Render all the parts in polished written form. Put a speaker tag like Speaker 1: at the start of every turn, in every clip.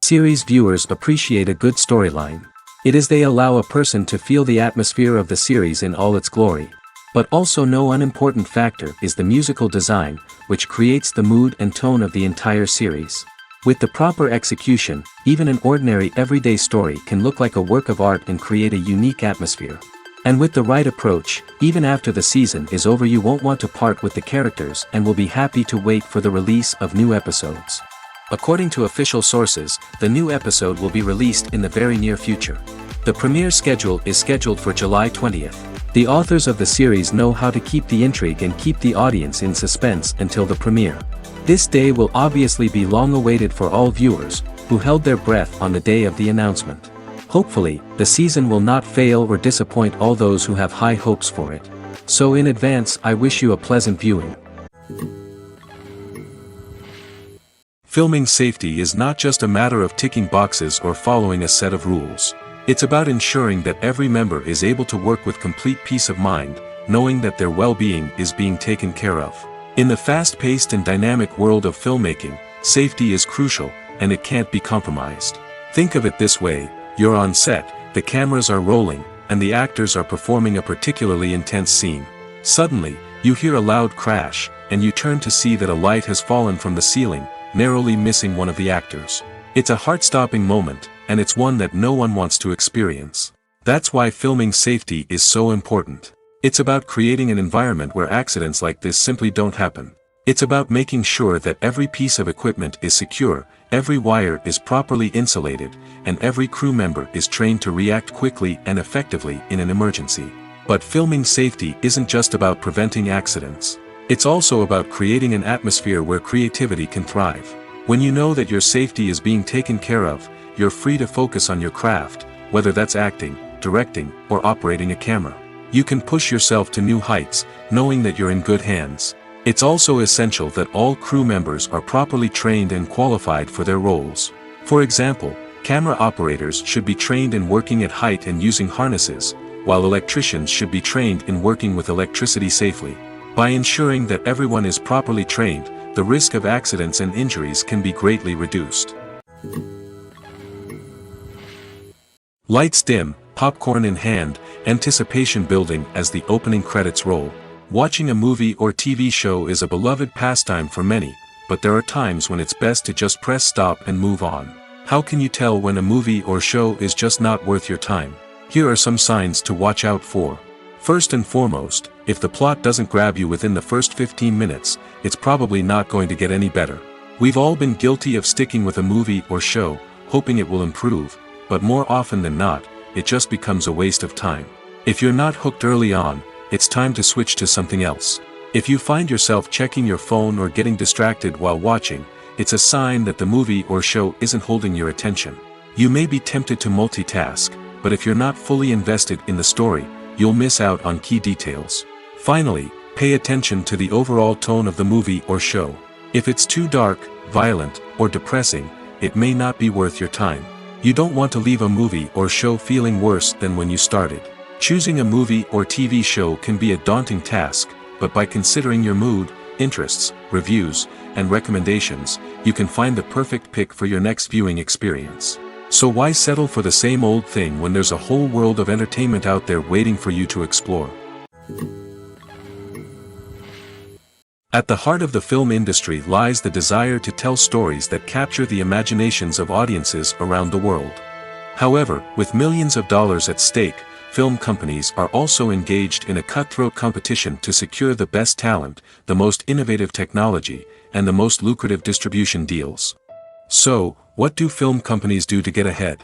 Speaker 1: Series viewers appreciate a good storyline. It is they allow a person to feel the atmosphere of the series in all its glory. But also no unimportant factor is the musical design, which creates the mood and tone of the entire series. With the proper execution, even an ordinary everyday story can look like a work of art and create a unique atmosphere. And with the right approach, even after the season is over you won't want to part with the characters and will be happy to wait for the release of new episodes. According to official sources, the new episode will be released in the very near future. The premiere schedule is scheduled for July 20th. The authors of the series know how to keep the intrigue and keep the audience in suspense until the premiere. This day will obviously be long awaited for all viewers, who held their breath on the day of the announcement. Hopefully, the season will not fail or disappoint all those who have high hopes for it. So in advance I wish you a pleasant viewing.
Speaker 2: Filming safety is not just a matter of ticking boxes or following a set of rules. It's about ensuring that every member is able to work with complete peace of mind, knowing that their well-being is being taken care of. In the fast-paced and dynamic world of filmmaking, safety is crucial, and it can't be compromised. Think of it this way: you're on set, the cameras are rolling, and the actors are performing a particularly intense scene. Suddenly, you hear a loud crash, and you turn to see that a light has fallen from the ceiling, narrowly missing one of the actors. It's a heart-stopping moment, and it's one that no one wants to experience. That's why filming safety is so important. It's about creating an environment where accidents like this simply don't happen. It's about making sure that every piece of equipment is secure, every wire is properly insulated, and every crew member is trained to react quickly and effectively in an emergency. But filming safety isn't just about preventing accidents. It's also about creating an atmosphere where creativity can thrive. When you know that your safety is being taken care of, you're free to focus on your craft, whether that's acting, directing, or operating a camera. You can push yourself to new heights, knowing that you're in good hands. It's also essential that all crew members are properly trained and qualified for their roles. For example, camera operators should be trained in working at height and using harnesses, while electricians should be trained in working with electricity safely. By ensuring that everyone is properly trained, the risk of accidents and injuries can be greatly reduced. Lights dim, popcorn in hand, anticipation building as the opening credits roll. Watching a movie or TV show is a beloved pastime for many, but there are times when it's best to just press stop and move on. How can you tell when a movie or show is just not worth your time? Here are some signs to watch out for. First and foremost, if the plot doesn't grab you within the first 15 minutes, it's probably not going to get any better. We've all been guilty of sticking with a movie or show, hoping it will improve, but more often than not, it just becomes a waste of time. If you're not hooked early on, it's time to switch to something else. If you find yourself checking your phone or getting distracted while watching, it's a sign that the movie or show isn't holding your attention. You may be tempted to multitask, but if you're not fully invested in the story, you'll miss out on key details. Finally, pay attention to the overall tone of the movie or show. If it's too dark, violent, or depressing, it may not be worth your time. You don't want to leave a movie or show feeling worse than when you started. Choosing a movie or TV show can be a daunting task, but by considering your mood, interests, reviews, and recommendations, you can find the perfect pick for your next viewing experience. So why settle for the same old thing when there's a whole world of entertainment out there waiting for you to explore? At the heart of the film industry lies the desire to tell stories that capture the imaginations of audiences around the world. However, with millions of dollars at stake, film companies are also engaged in a cutthroat competition to secure the best talent, the most innovative technology, and the most lucrative distribution deals. So, what do film companies do to get ahead?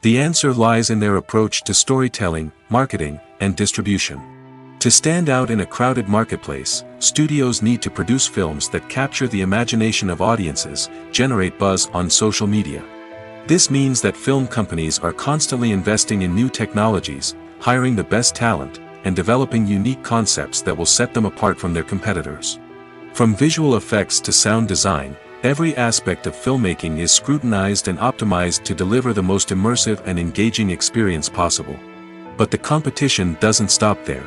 Speaker 2: The answer lies in their approach to storytelling, marketing, and distribution. To stand out in a crowded marketplace, studios need to produce films that capture the imagination of audiences, generate buzz on social media. This means that film companies are constantly investing in new technologies, hiring the best talent, and developing unique concepts that will set them apart from their competitors. From visual effects to sound design, every aspect of filmmaking is scrutinized and optimized to deliver the most immersive and engaging experience possible. But the competition doesn't stop there.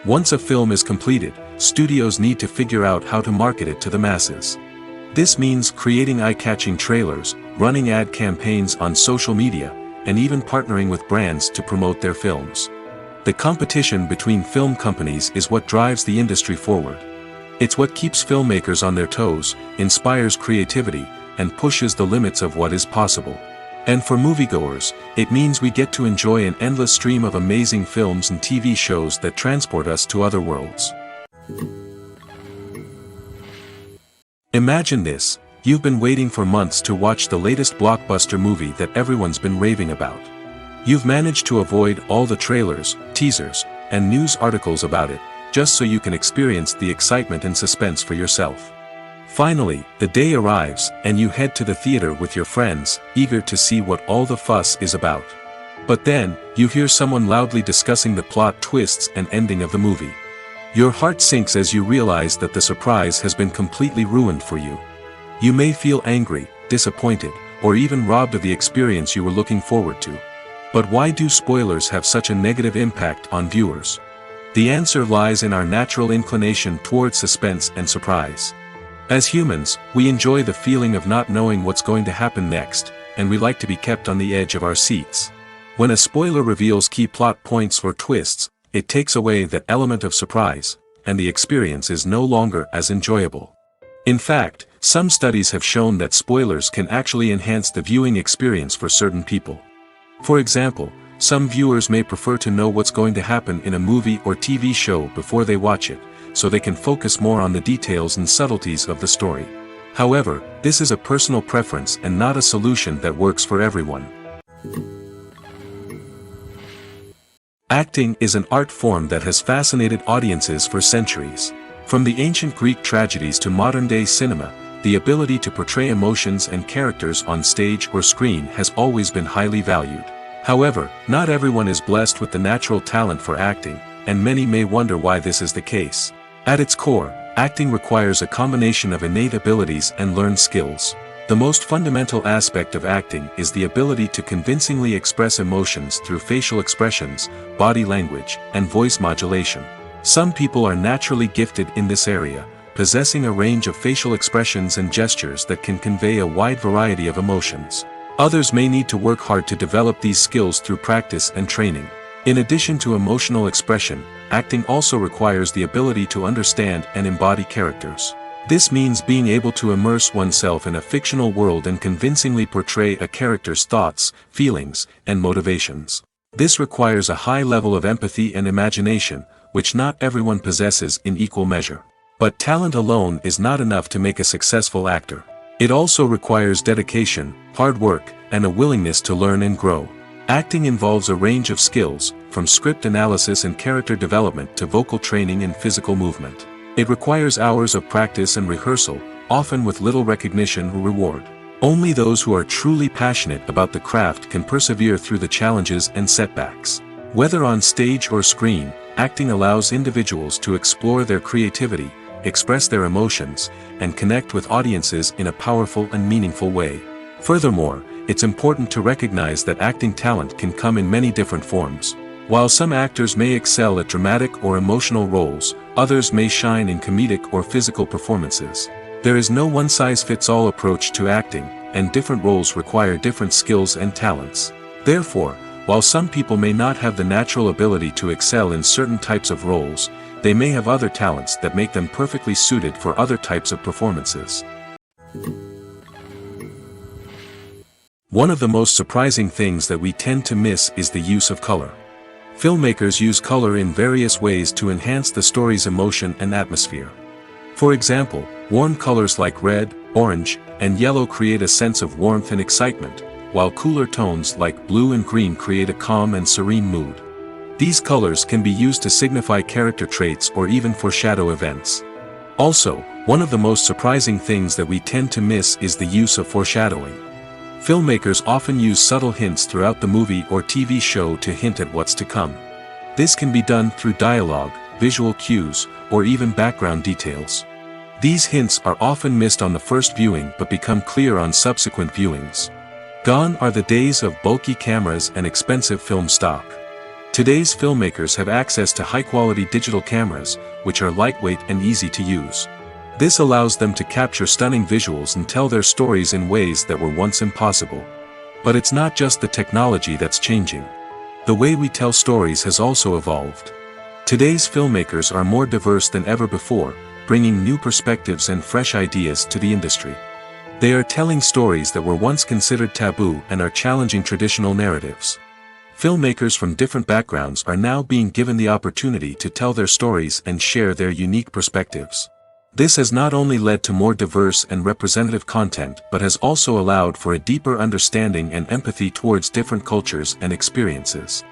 Speaker 2: Once a film is completed, studios need to figure out how to market it to the masses. This means creating eye-catching trailers, running ad campaigns on social media, and even partnering with brands to promote their films. The competition between film companies is what drives the industry forward. It's what keeps filmmakers on their toes, inspires creativity, and pushes the limits of what is possible. And for moviegoers, it means we get to enjoy an endless stream of amazing films and TV shows that transport us to other worlds. Imagine this: you've been waiting for months to watch the latest blockbuster movie that everyone's been raving about. You've managed to avoid all the trailers, teasers, and news articles about it, just so you can experience the excitement and suspense for yourself. Finally, the day arrives, and you head to the theater with your friends, eager to see what all the fuss is about. But then, you hear someone loudly discussing the plot twists and ending of the movie. Your heart sinks as you realize that the surprise has been completely ruined for you. You may feel angry, disappointed, or even robbed of the experience you were looking forward to. But why do spoilers have such a negative impact on viewers? The answer lies in our natural inclination towards suspense and surprise. As humans, we enjoy the feeling of not knowing what's going to happen next, and we like to be kept on the edge of our seats. When a spoiler reveals key plot points or twists, it takes away that element of surprise, and the experience is no longer as enjoyable. In fact, some studies have shown that spoilers can actually enhance the viewing experience for certain people. For example, some viewers may prefer to know what's going to happen in a movie or TV show before they watch it, so they can focus more on the details and subtleties of the story. However, this is a personal preference and not a solution that works for everyone. Acting is an art form that has fascinated audiences for centuries. From the ancient Greek tragedies to modern-day cinema, the ability to portray emotions and characters on stage or screen has always been highly valued. However, not everyone is blessed with the natural talent for acting, and many may wonder why this is the case. At its core, acting requires a combination of innate abilities and learned skills. The most fundamental aspect of acting is the ability to convincingly express emotions through facial expressions, body language, and voice modulation. Some people are naturally gifted in this area, possessing a range of facial expressions and gestures that can convey a wide variety of emotions. Others may need to work hard to develop these skills through practice and training. In addition to emotional expression, acting also requires the ability to understand and embody characters. This means being able to immerse oneself in a fictional world and convincingly portray a character's thoughts, feelings, and motivations. This requires a high level of empathy and imagination, which not everyone possesses in equal measure. But talent alone is not enough to make a successful actor. It also requires dedication, hard work, and a willingness to learn and grow. Acting involves a range of skills, from script analysis and character development to vocal training and physical movement. It requires hours of practice and rehearsal, often with little recognition or reward. Only those who are truly passionate about the craft can persevere through the challenges and setbacks. Whether on stage or screen, acting allows individuals to explore their creativity, express their emotions, and connect with audiences in a powerful and meaningful way. Furthermore, it's important to recognize that acting talent can come in many different forms. While some actors may excel at dramatic or emotional roles, others may shine in comedic or physical performances. There is no one-size-fits-all approach to acting, and different roles require different skills and talents. Therefore, While some people may not have the natural ability to excel in certain types of roles, they may have other talents that make them perfectly suited for other types of performances. One of the most surprising things that we tend to miss is the use of color. Filmmakers use color in various ways to enhance the story's emotion and atmosphere. For example, warm colors like red, orange, and yellow create a sense of warmth and excitement, while cooler tones like blue and green create a calm and serene mood. These colors can be used to signify character traits or even foreshadow events. Also, one of the most surprising things that we tend to miss is the use of foreshadowing. Filmmakers often use subtle hints throughout the movie or TV show to hint at what's to come. This can be done through dialogue, visual cues, or even background details. These hints are often missed on the first viewing but become clear on subsequent viewings. Gone are the days of bulky cameras and expensive film stock. Today's filmmakers have access to high-quality digital cameras, which are lightweight and easy to use. This allows them to capture stunning visuals and tell their stories in ways that were once impossible. But it's not just the technology that's changing. The way we tell stories has also evolved. Today's filmmakers are more diverse than ever before, bringing new perspectives and fresh ideas to the industry. They are telling stories that were once considered taboo and are challenging traditional narratives. Filmmakers from different backgrounds are now being given the opportunity to tell their stories and share their unique perspectives. This has not only led to more diverse and representative content but has also allowed for a deeper understanding and empathy towards different cultures and experiences.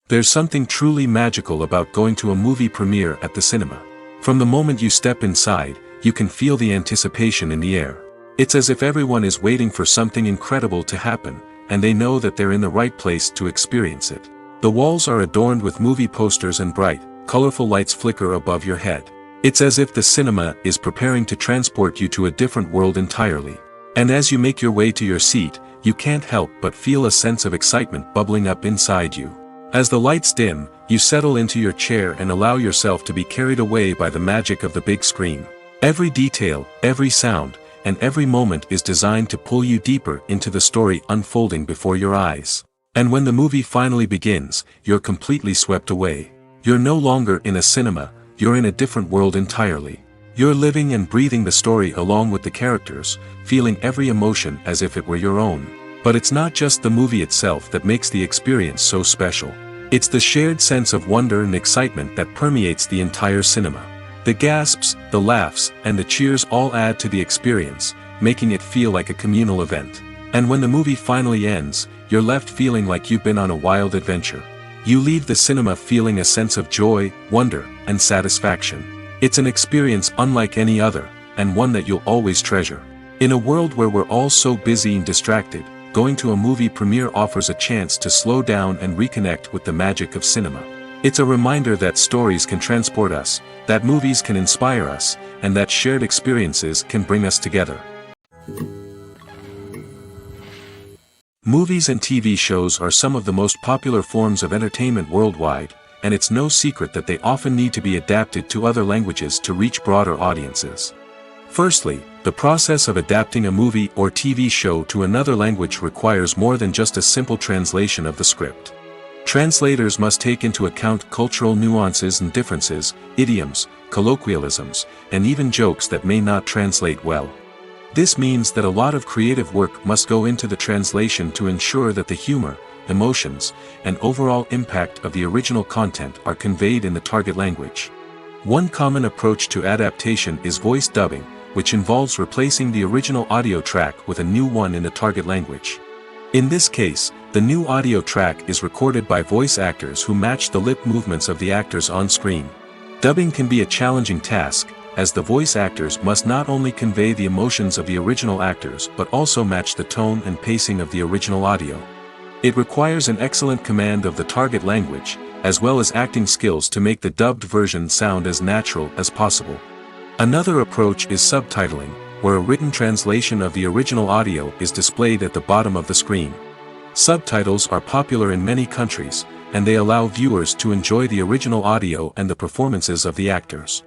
Speaker 2: There's something truly magical about going to a movie premiere at the cinema. From the moment you step inside, you can feel the anticipation in the air. It's as if everyone is waiting for something incredible to happen, and they know that they're in the right place to experience it. The walls are adorned with movie posters and bright, colorful lights flicker above your head. It's as if the cinema is preparing to transport you to a different world entirely. And as you make your way to your seat, you can't help but feel a sense of excitement bubbling up inside you. As the lights dim, you settle into your chair and allow yourself to be carried away by the magic of the big screen. Every detail, every sound, and every moment is designed to pull you deeper into the story unfolding before your eyes. And when the movie finally begins, you're completely swept away. You're no longer in a cinema, you're in a different world entirely. You're living and breathing the story along with the characters, feeling every emotion as if it were your own. But it's not just the movie itself that makes the experience so special. It's the shared sense of wonder and excitement that permeates the entire cinema. The gasps, the laughs, and the cheers all add to the experience, making it feel like a communal event. And when the movie finally ends, you're left feeling like you've been on a wild adventure. You leave the cinema feeling a sense of joy, wonder, and satisfaction. It's an experience unlike any other, and one that you'll always treasure. In a world where we're all so busy and distracted, going to a movie premiere offers a chance to slow down and reconnect with the magic of cinema. It's a reminder that stories can transport us, that movies can inspire us, and that shared experiences can bring us together. Movies and TV shows are some of the most popular forms of entertainment worldwide, and it's no secret that they often need to be adapted to other languages to reach broader audiences. Firstly, the process of adapting a movie or TV show to another language requires more than just a simple translation of the script. Translators must take into account cultural nuances and differences, idioms, colloquialisms, and even jokes that may not translate well. This means that a lot of creative work must go into the translation to ensure that the humor, emotions, and overall impact of the original content are conveyed in the target language. One common approach to adaptation is voice dubbing, which involves replacing the original audio track with a new one in the target language. In this case, the new audio track is recorded by voice actors who match the lip movements of the actors on screen. Dubbing can be a challenging task, as the voice actors must not only convey the emotions of the original actors but also match the tone and pacing of the original audio. It requires an excellent command of the target language, as well as acting skills to make the dubbed version sound as natural as possible. Another approach is subtitling, where a written translation of the original audio is displayed at the bottom of the screen. Subtitles are popular in many countries, and they allow viewers to enjoy the original audio and the performances of the actors.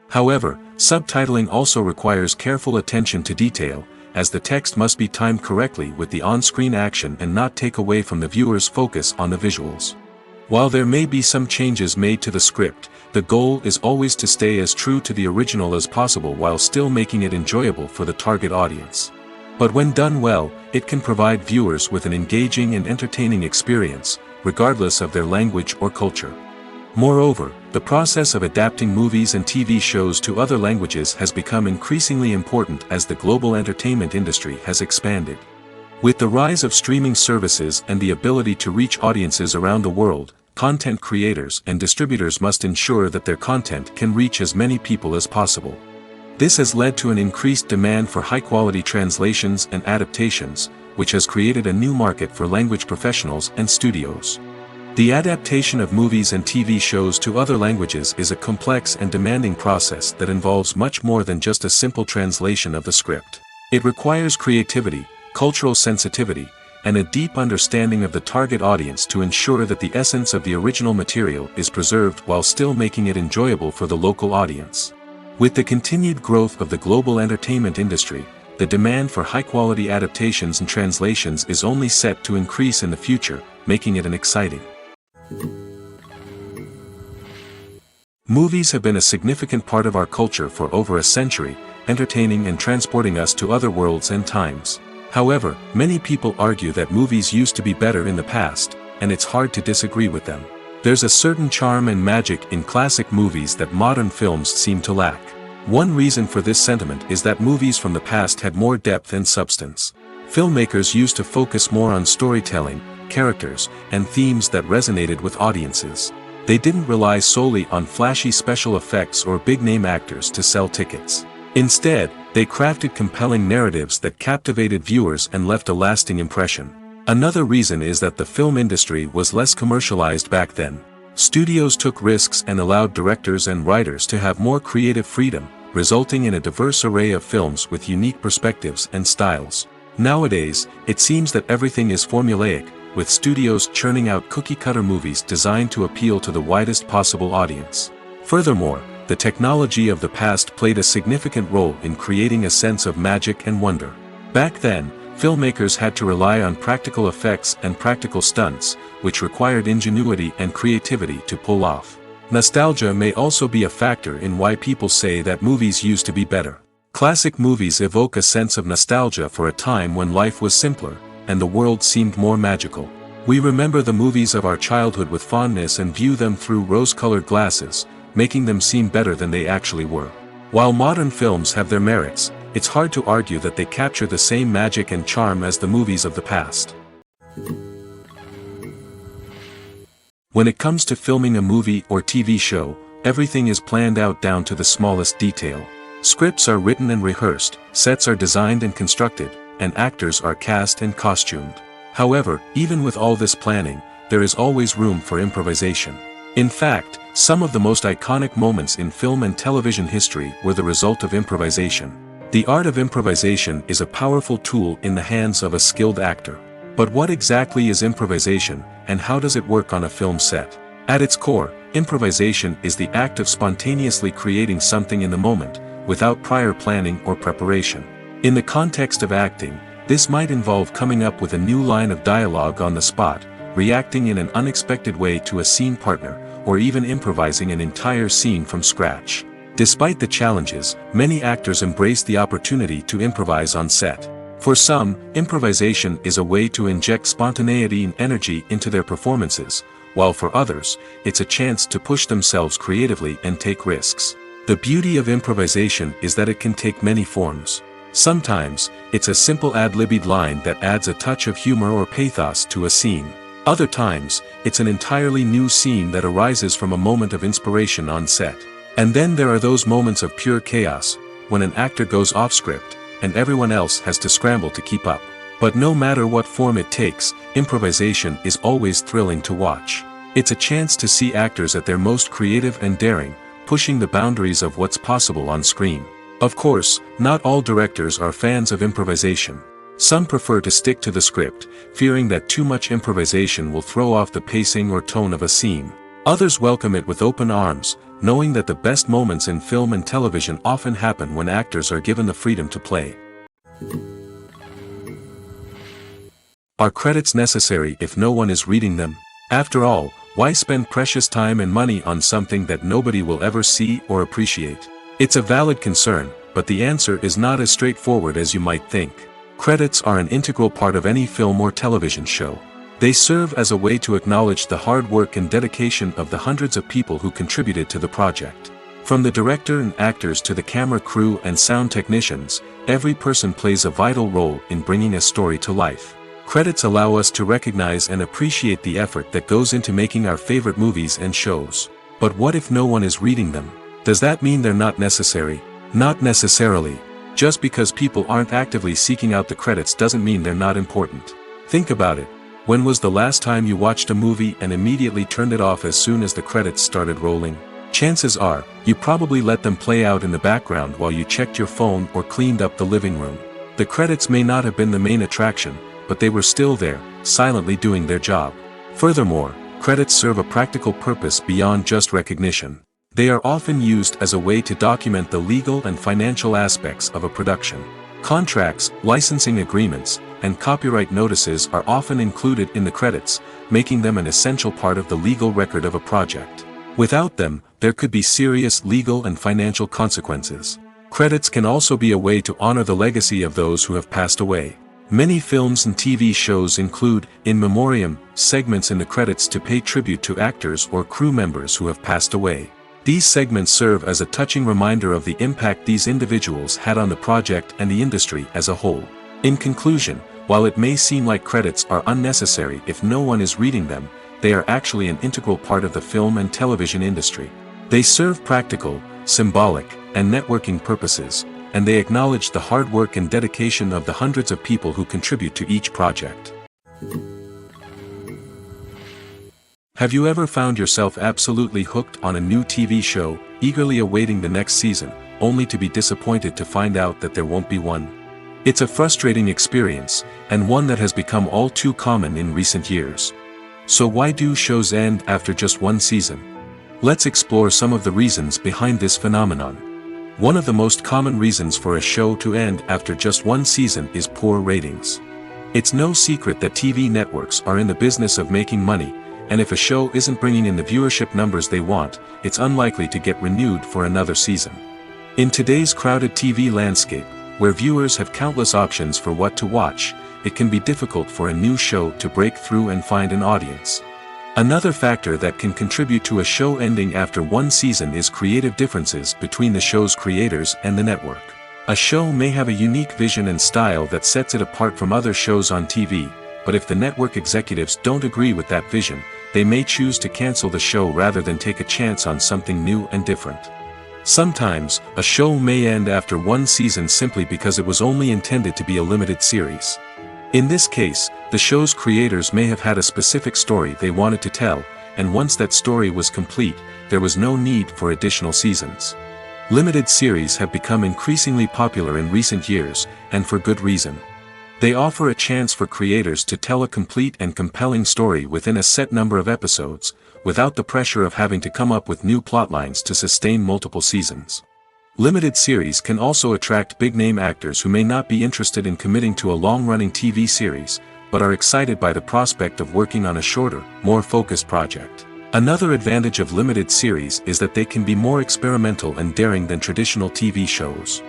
Speaker 2: However, subtitling also requires careful attention to detail, as the text must be timed correctly with the on-screen action and not take away from the viewer's focus on the visuals. While there may be some changes made to the script, the goal is always to stay as true to the original as possible while still making it enjoyable for the target audience. But when done well, it can provide viewers with an engaging and entertaining experience, regardless of their language or culture. Moreover, the process of adapting movies and TV shows to other languages has become increasingly important as the global entertainment industry has expanded. With the rise of streaming services and the ability to reach audiences around the world, content creators and distributors must ensure that their content can reach as many people as possible. This has led to an increased demand for high-quality translations and adaptations, which has created a new market for language professionals and studios. The adaptation of movies and TV shows to other languages is a complex and demanding process that involves much more than just a simple translation of the script. It requires creativity, cultural sensitivity, and a deep understanding of the target audience to ensure that the essence of the original material is preserved while still making it enjoyable for the local audience. With the continued growth of the global entertainment industry, the demand for high-quality adaptations and translations is only set to increase in the future, making it an exciting. Movies have been a significant part of our culture for over a century, entertaining and transporting us to other worlds and times. However, many people argue that movies used to be better in the past, and it's hard to disagree with them. There's a certain charm and magic in classic movies that modern films seem to lack. One reason for this sentiment is that movies from the past had more depth and substance. Filmmakers used to focus more on storytelling, characters, and themes that resonated with audiences. They didn't rely solely on flashy special effects or big-name actors to sell tickets. Instead, they crafted compelling narratives that captivated viewers and left a lasting impression. Another reason is that the film industry was less commercialized back then. Studios took risks and allowed directors and writers to have more creative freedom, resulting in a diverse array of films with unique perspectives and styles. Nowadays, it seems that everything is formulaic, with studios churning out cookie-cutter movies designed to appeal to the widest possible audience. Furthermore, the technology of the past played a significant role in creating a sense of magic and wonder. Back then, filmmakers had to rely on practical effects and practical stunts, which required ingenuity and creativity to pull off. Nostalgia may also be a factor in why people say that movies used to be better. Classic movies evoke a sense of nostalgia for a time when life was simpler, and the world seemed more magical. We remember the movies of our childhood with fondness and view them through rose-colored glasses, making them seem better than they actually were. While modern films have their merits, it's hard to argue that they capture the same magic and charm as the movies of the past. When it comes to filming a movie or TV show, everything is planned out down to the smallest detail. Scripts are written and rehearsed, sets are designed and constructed, and actors are cast and costumed. However, even with all this planning, there is always room for improvisation. In fact, some of the most iconic moments in film and television history were the result of improvisation. The art of improvisation is a powerful tool in the hands of a skilled actor. But what exactly is improvisation, and how does it work on a film set? At its core, improvisation is the act of spontaneously creating something in the moment, without prior planning or preparation. In the context of acting, this might involve coming up with a new line of dialogue on the spot, reacting in an unexpected way to a scene partner, or even improvising an entire scene from scratch. Despite the challenges, many actors embrace the opportunity to improvise on set. For some, improvisation is a way to inject spontaneity and energy into their performances, while for others, it's a chance to push themselves creatively and take risks. The beauty of improvisation is that it can take many forms. Sometimes, it's a simple ad-libbed line that adds a touch of humor or pathos to a scene. Other times, it's an entirely new scene that arises from a moment of inspiration on set. And then there are those moments of pure chaos, when an actor goes off script, and everyone else has to scramble to keep up. But no matter what form it takes, improvisation is always thrilling to watch. It's a chance to see actors at their most creative and daring, pushing the boundaries of what's possible on screen. Of course, not all directors are fans of improvisation. Some prefer to stick to the script, fearing that too much improvisation will throw off the pacing or tone of a scene. Others welcome it with open arms, knowing that the best moments in film and television often happen when actors are given the freedom to play. Are credits necessary if no one is reading them? After all, why spend precious time and money on something that nobody will ever see or appreciate? It's a valid concern, but the answer is not as straightforward as you might think. Credits are an integral part of any film or television show. They serve as a way to acknowledge the hard work and dedication of the hundreds of people who contributed to the project. From the director and actors to the camera crew and sound technicians, every person plays a vital role in bringing a story to life. Credits allow us to recognize and appreciate the effort that goes into making our favorite movies and shows. But what if no one is reading them? Does that mean they're not necessary? Not necessarily. Just because people aren't actively seeking out the credits doesn't mean they're not important. Think about it. When was the last time you watched a movie and immediately turned it off as soon as the credits started rolling? Chances are, you probably let them play out in the background while you checked your phone or cleaned up the living room. The credits may not have been the main attraction, but they were still there, silently doing their job. Furthermore, credits serve a practical purpose beyond just recognition. They are often used as a way to document the legal and financial aspects of a production. Contracts, licensing agreements, and copyright notices are often included in the credits, making them an essential part of the legal record of a project. Without them, there could be serious legal and financial consequences. Credits can also be a way to honor the legacy of those who have passed away. Many films and TV shows include, in memoriam, segments in the credits to pay tribute to actors or crew members who have passed away. These segments serve as a touching reminder of the impact these individuals had on the project and the industry as a whole. In conclusion, while it may seem like credits are unnecessary if no one is reading them, they are actually an integral part of the film and television industry. They serve practical, symbolic, and networking purposes, and they acknowledge the hard work and dedication of the hundreds of people who contribute to each project. Have you ever found yourself absolutely hooked on a new TV show, eagerly awaiting the next season, only to be disappointed to find out that there won't be one? It's a frustrating experience, and one that has become all too common in recent years. So why do shows end after just one season? Let's explore some of the reasons behind this phenomenon. One of the most common reasons for a show to end after just one season is poor ratings. It's no secret that TV networks are in the business of making money, and if a show isn't bringing in the viewership numbers they want, it's unlikely to get renewed for another season. In today's crowded TV landscape, where viewers have countless options for what to watch, it can be difficult for a new show to break through and find an audience. Another factor that can contribute to a show ending after one season is creative differences between the show's creators and the network. A show may have a unique vision and style that sets it apart from other shows on TV, but if the network executives don't agree with that vision, they may choose to cancel the show rather than take a chance on something new and different. Sometimes, a show may end after one season simply because it was only intended to be a limited series. In this case, the show's creators may have had a specific story they wanted to tell, and once that story was complete, there was no need for additional seasons. Limited series have become increasingly popular in recent years, and for good reason. They offer a chance for creators to tell a complete and compelling story within a set number of episodes, without the pressure of having to come up with new plotlines to sustain multiple seasons. Limited series can also attract big-name actors who may not be interested in committing to a long-running TV series, but are excited by the prospect of working on a shorter, more focused project. Another advantage of limited series is that they can be more experimental and daring than traditional TV shows.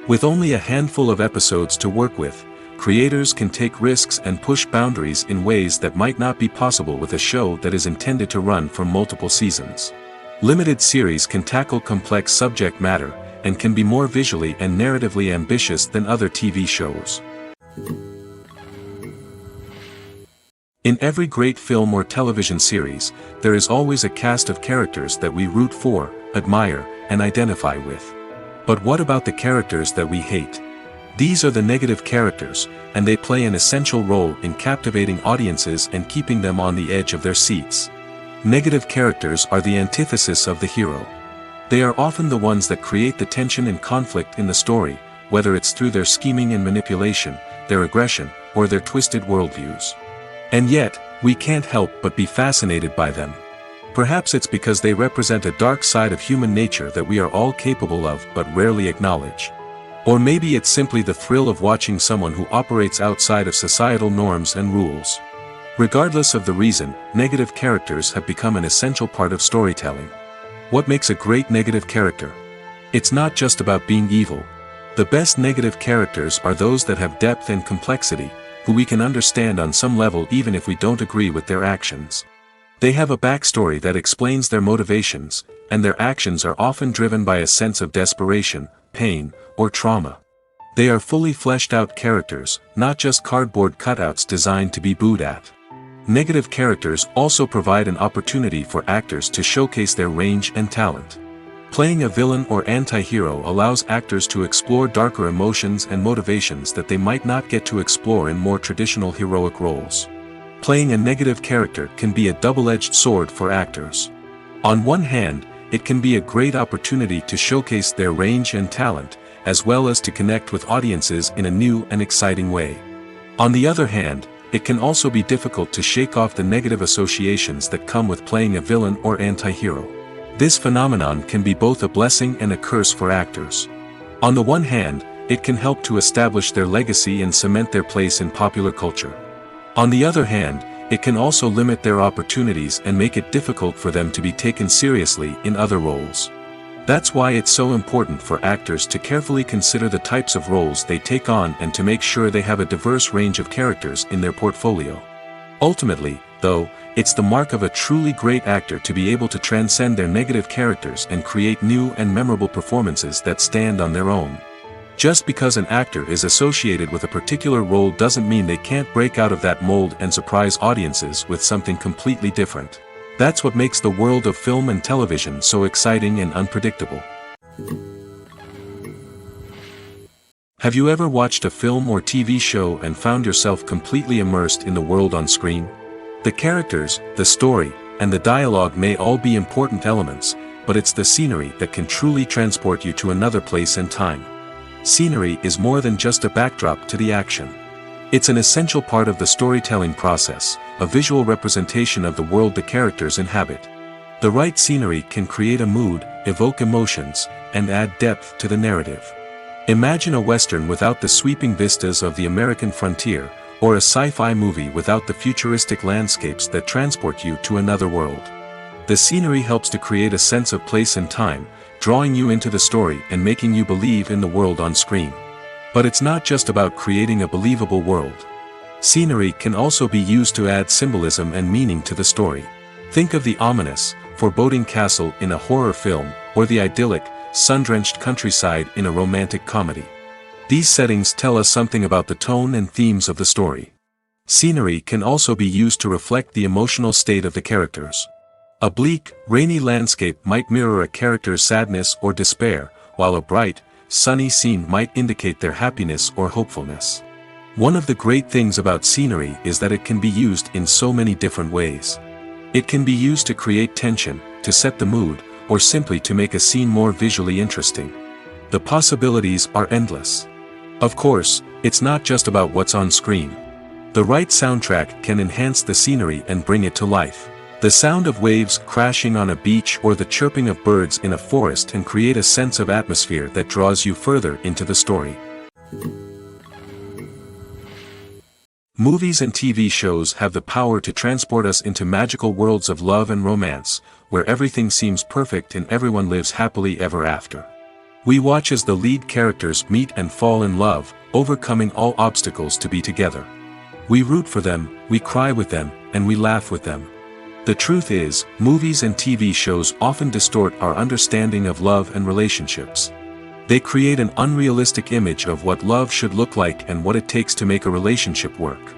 Speaker 2: With only a handful of episodes to work with, creators can take risks and push boundaries in ways that might not be possible with a show that is intended to run for multiple seasons. Limited series can tackle complex subject matter, and can be more visually and narratively ambitious than other TV shows. In every great film or television series, there is always a cast of characters that we root for, admire, and identify with. But what about the characters that we hate? These are the negative characters, and they play an essential role in captivating audiences and keeping them on the edge of their seats. Negative characters are the antithesis of the hero. They are often the ones that create the tension and conflict in the story, whether it's through their scheming and manipulation, their aggression, or their twisted worldviews. And yet, we can't help but be fascinated by them. Perhaps it's because they represent a dark side of human nature that we are all capable of but rarely acknowledge. Or maybe it's simply the thrill of watching someone who operates outside of societal norms and rules. Regardless of the reason, negative characters have become an essential part of storytelling. What makes a great negative character? It's not just about being evil. The best negative characters are those that have depth and complexity, who we can understand on some level even if we don't agree with their actions. They have a backstory that explains their motivations, and their actions are often driven by a sense of desperation, pain, or trauma. They are fully fleshed out characters, not just cardboard cutouts designed to be booed at. Negative characters also provide an opportunity for actors to showcase their range and talent. Playing a villain or anti-hero allows actors to explore darker emotions and motivations that they might not get to explore in more traditional heroic roles. Playing a negative character can be a double-edged sword for actors. On one hand, it can be a great opportunity to showcase their range and talent, as well as to connect with audiences in a new and exciting way. On the other hand, it can also be difficult to shake off the negative associations that come with playing a villain or anti-hero. This phenomenon can be both a blessing and a curse for actors. On the one hand, it can help to establish their legacy and cement their place in popular culture. On the other hand, it can also limit their opportunities and make it difficult for them to be taken seriously in other roles. That's why it's so important for actors to carefully consider the types of roles they take on and to make sure they have a diverse range of characters in their portfolio. Ultimately, though, it's the mark of a truly great actor to be able to transcend their negative characters and create new and memorable performances that stand on their own. Just because an actor is associated with a particular role doesn't mean they can't break out of that mold and surprise audiences with something completely different. That's what makes the world of film and television so exciting and unpredictable. Have you ever watched a film or TV show and found yourself completely immersed in the world on screen? The characters, the story, and the dialogue may all be important elements, but it's the scenery that can truly transport you to another place and time. Scenery is more than just a backdrop to the action. It's an essential part of the storytelling process, a visual representation of the world the characters inhabit. The right scenery can create a mood, evoke emotions, and add depth to the narrative. Imagine a Western without the sweeping vistas of the American frontier, or a sci-fi movie without the futuristic landscapes that transport you to another world. The scenery helps to create a sense of place and time, drawing you into the story and making you believe in the world on screen. But it's not just about creating a believable world. Scenery can also be used to add symbolism and meaning to the story. Think of the ominous, foreboding castle in a horror film, or the idyllic, sun-drenched countryside in a romantic comedy. These settings tell us something about the tone and themes of the story. Scenery can also be used to reflect the emotional state of the characters. A bleak, rainy landscape might mirror a character's sadness or despair, while a bright, sunny scene might indicate their happiness or hopefulness. One of the great things about scenery is that it can be used in so many different ways. It can be used to create tension, to set the mood, or simply to make a scene more visually interesting. The possibilities are endless. Of course, it's not just about what's on screen. The right soundtrack can enhance the scenery and bring it to life. The sound of waves crashing on a beach or the chirping of birds in a forest can create a sense of atmosphere that draws you further into the story. Movies and TV shows have the power to transport us into magical worlds of love and romance, where everything seems perfect and everyone lives happily ever after. We watch as the lead characters meet and fall in love, overcoming all obstacles to be together. We root for them, we cry with them, and we laugh with them. The truth is, movies and TV shows often distort our understanding of love and relationships. They create an unrealistic image of what love should look like and what it takes to make a relationship work.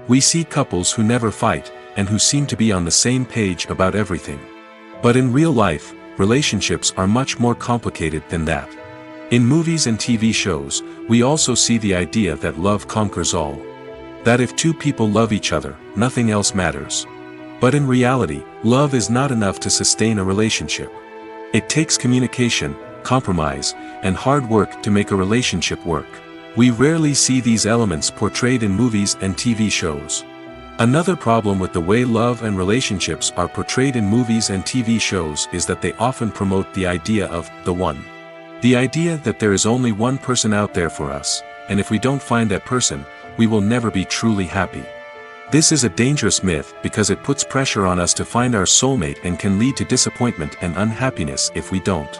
Speaker 2: We see couples who never fight, and who seem to be on the same page about everything. But in real life, relationships are much more complicated than that. In movies and TV shows, we also see the idea that love conquers all. That if two people love each other, nothing else matters. But in reality, love is not enough to sustain a relationship. It takes communication, compromise, and hard work to make a relationship work. We rarely see these elements portrayed in movies and TV shows. Another problem with the way love and relationships are portrayed in movies and TV shows is that they often promote the idea of the one. The idea that there is only one person out there for us, and if we don't find that person, we will never be truly happy. This is a dangerous myth because it puts pressure on us to find our soulmate and can lead to disappointment and unhappiness if we don't.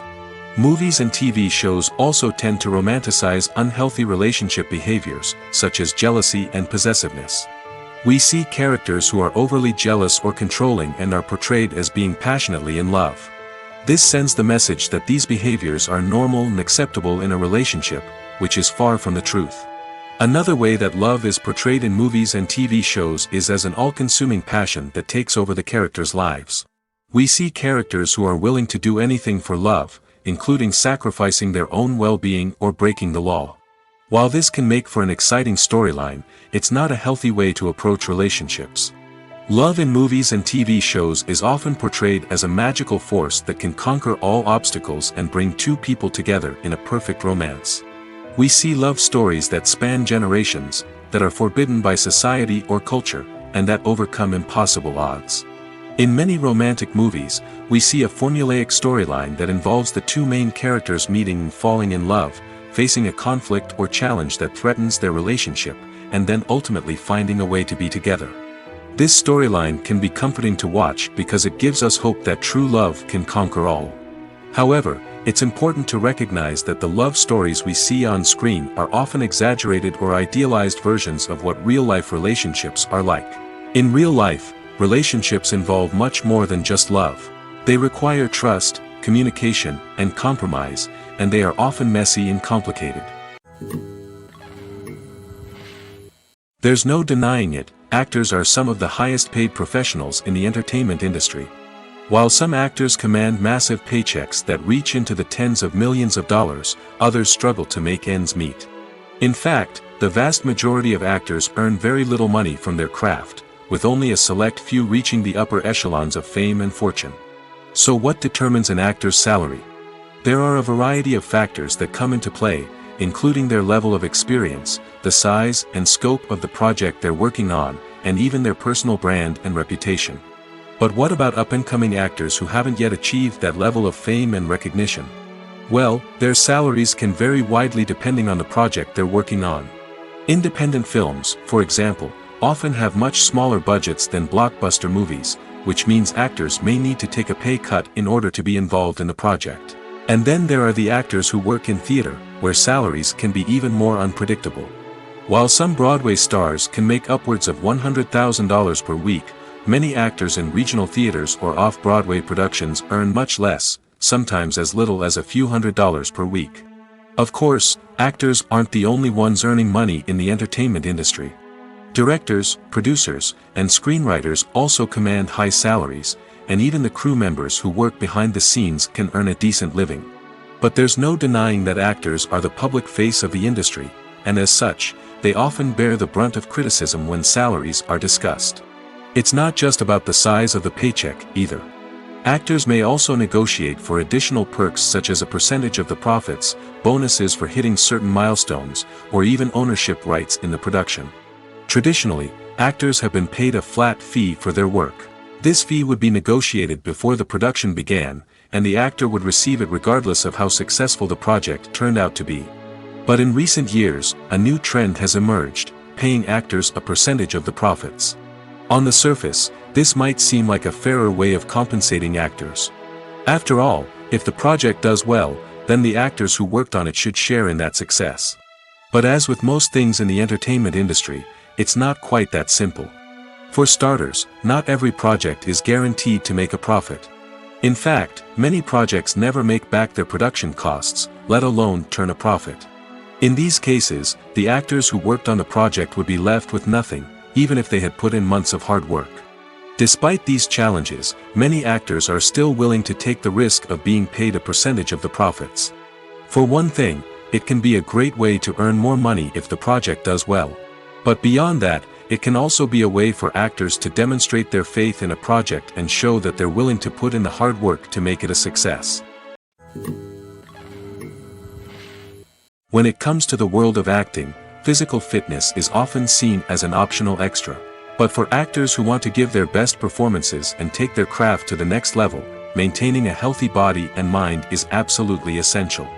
Speaker 2: Movies and TV shows also tend to romanticize unhealthy relationship behaviors, such as jealousy and possessiveness. We see characters who are overly jealous or controlling and are portrayed as being passionately in love. This sends the message that these behaviors are normal and acceptable in a relationship, which is far from the truth. Another way that love is portrayed in movies and TV shows is as an all-consuming passion that takes over the characters' lives. We see characters who are willing to do anything for love, including sacrificing their own well-being or breaking the law. While this can make for an exciting storyline, it's not a healthy way to approach relationships. Love in movies and TV shows is often portrayed as a magical force that can conquer all obstacles and bring two people together in a perfect romance. We see love stories that span generations, that are forbidden by society or culture, and that overcome impossible odds. In many romantic movies, we see a formulaic storyline that involves the two main characters meeting and falling in love, facing a conflict or challenge that threatens their relationship, and then ultimately finding a way to be together. This storyline can be comforting to watch because it gives us hope that true love can conquer all. However, it's important to recognize that the love stories we see on screen are often exaggerated or idealized versions of what real-life relationships are like. In real life, relationships involve much more than just love. They require trust, communication, and compromise, and they are often messy and complicated. There's no denying it, actors are some of the highest-paid professionals in the entertainment industry. While some actors command massive paychecks that reach into the tens of millions of dollars, others struggle to make ends meet. In fact, the vast majority of actors earn very little money from their craft, with only a select few reaching the upper echelons of fame and fortune. So what determines an actor's salary? There are a variety of factors that come into play, including their level of experience, the size and scope of the project they're working on, and even their personal brand and reputation. But what about up-and-coming actors who haven't yet achieved that level of fame and recognition? Well, their salaries can vary widely depending on the project they're working on. Independent films, for example, often have much smaller budgets than blockbuster movies, which means actors may need to take a pay cut in order to be involved in the project. And then there are the actors who work in theater, where salaries can be even more unpredictable. While some Broadway stars can make upwards of $100,000 per week, many actors in regional theaters or off-Broadway productions earn much less, sometimes as little as a few $100s per week. Of course, actors aren't the only ones earning money in the entertainment industry. Directors, producers, and screenwriters also command high salaries, and even the crew members who work behind the scenes can earn a decent living. But there's no denying that actors are the public face of the industry, and as such, they often bear the brunt of criticism when salaries are discussed. It's not just about the size of the paycheck, either. Actors may also negotiate for additional perks such as a percentage of the profits, bonuses for hitting certain milestones, or even ownership rights in the production. Traditionally, actors have been paid a flat fee for their work. This fee would be negotiated before the production began, and the actor would receive it regardless of how successful the project turned out to be. But in recent years, a new trend has emerged, paying actors a percentage of the profits. On the surface, this might seem like a fairer way of compensating actors. After all, if the project does well, then the actors who worked on it should share in that success. But as with most things in the entertainment industry, it's not quite that simple. For starters, not every project is guaranteed to make a profit. In fact, many projects never make back their production costs, let alone turn a profit. In these cases, the actors who worked on the project would be left with nothing, even if they had put in months of hard work. Despite these challenges, many actors are still willing to take the risk of being paid a percentage of the profits. For one thing, it can be a great way to earn more money if the project does well. But beyond that, it can also be a way for actors to demonstrate their faith in a project and show that they're willing to put in the hard work to make it a success. When it comes to the world of acting, physical fitness is often seen as an optional extra. But for actors who want to give their best performances and take their craft to the next level, maintaining a healthy body and mind is absolutely essential.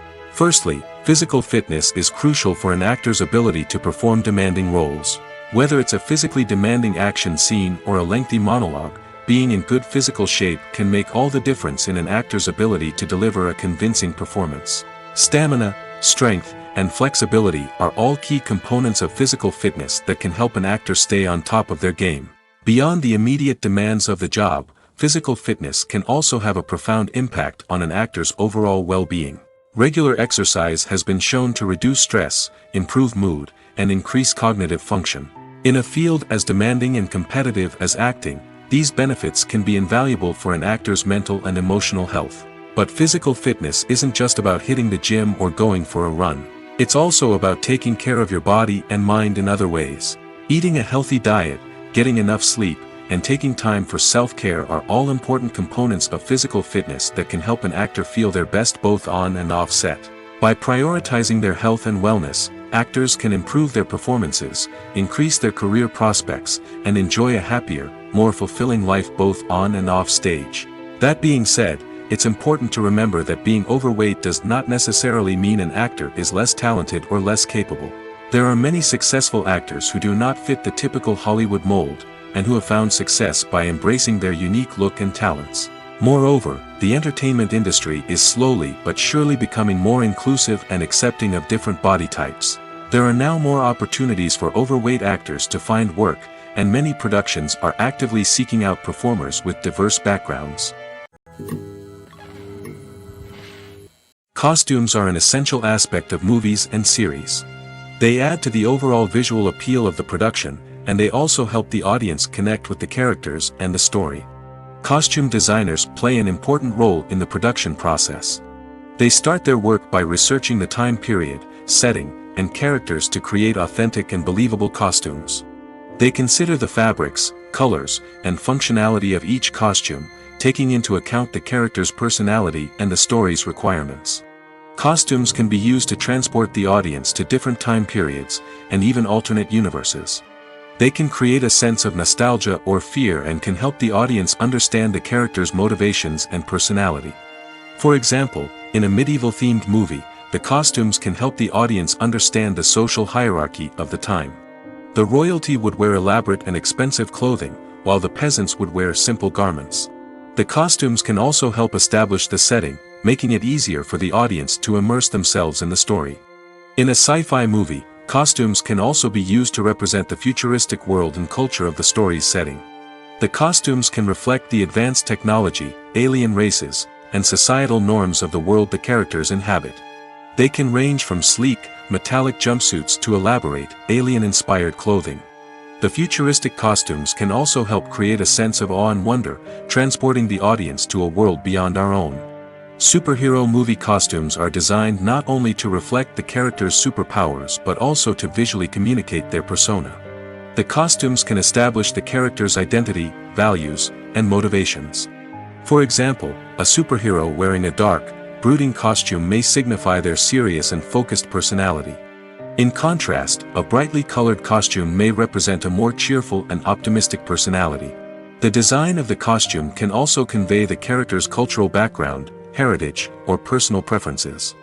Speaker 2: Firstly, physical fitness is crucial for an actor's ability to perform demanding roles. Whether it's a physically demanding action scene or a lengthy monologue, being in good physical shape can make all the difference in an actor's ability to deliver a convincing performance. Stamina, strength, and flexibility are all key components of physical fitness that can help an actor stay on top of their game. Beyond the immediate demands of the job, physical fitness can also have a profound impact on an actor's overall well-being. Regular exercise has been shown to reduce stress, improve mood, and increase cognitive function. In a field as demanding and competitive as acting, these benefits can be invaluable for an actor's mental and emotional health. But physical fitness isn't just about hitting the gym or going for a run. It's also about taking care of your body and mind in other ways. Eating a healthy diet, getting enough sleep, and taking time for self-care are all important components of physical fitness that can help an actor feel their best both on and off set. By prioritizing their health and wellness, actors can improve their performances, increase their career prospects, and enjoy a happier, more fulfilling life both on and off stage. That being said, it's important to remember that being overweight does not necessarily mean an actor is less talented or less capable. There are many successful actors who do not fit the typical Hollywood mold, and who have found success by embracing their unique look and talents. Moreover, the entertainment industry is slowly but surely becoming more inclusive and accepting of different body types. There are now more opportunities for overweight actors to find work, and many productions are actively seeking out performers with diverse backgrounds. Costumes are an essential aspect of movies and series. They add to the overall visual appeal of the production, and they also help the audience connect with the characters and the story. Costume designers play an important role in the production process. They start their work by researching the time period, setting, and characters to create authentic and believable costumes. They consider the fabrics, colors, and functionality of each costume, taking into account the character's personality and the story's requirements. Costumes can be used to transport the audience to different time periods, and even alternate universes. They can create a sense of nostalgia or fear and can help the audience understand the character's motivations and personality. For example, in a medieval-themed movie, the costumes can help the audience understand the social hierarchy of the time. The royalty would wear elaborate and expensive clothing, while the peasants would wear simple garments. The costumes can also help establish the setting, making it easier for the audience to immerse themselves in the story. In a sci-fi movie, costumes can also be used to represent the futuristic world and culture of the story's setting. The costumes can reflect the advanced technology, alien races, and societal norms of the world the characters inhabit. They can range from sleek, metallic jumpsuits to elaborate, alien-inspired clothing. The futuristic costumes can also help create a sense of awe and wonder, transporting the audience to a world beyond our own. Superhero movie costumes are designed not only to reflect the character's superpowers but also to visually communicate their persona. The costumes can establish the character's identity, values, and motivations. For example, a superhero wearing a dark, brooding costume may signify their serious and focused personality. In contrast, a brightly colored costume may represent a more cheerful and optimistic personality. The design of the costume can also convey the character's cultural background, heritage, or personal preferences.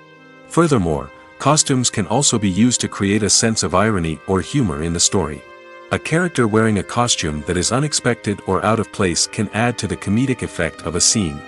Speaker 2: Furthermore, costumes can also be used to create a sense of irony or humor in the story. A character wearing a costume that is unexpected or out of place can add to the comedic effect of a scene.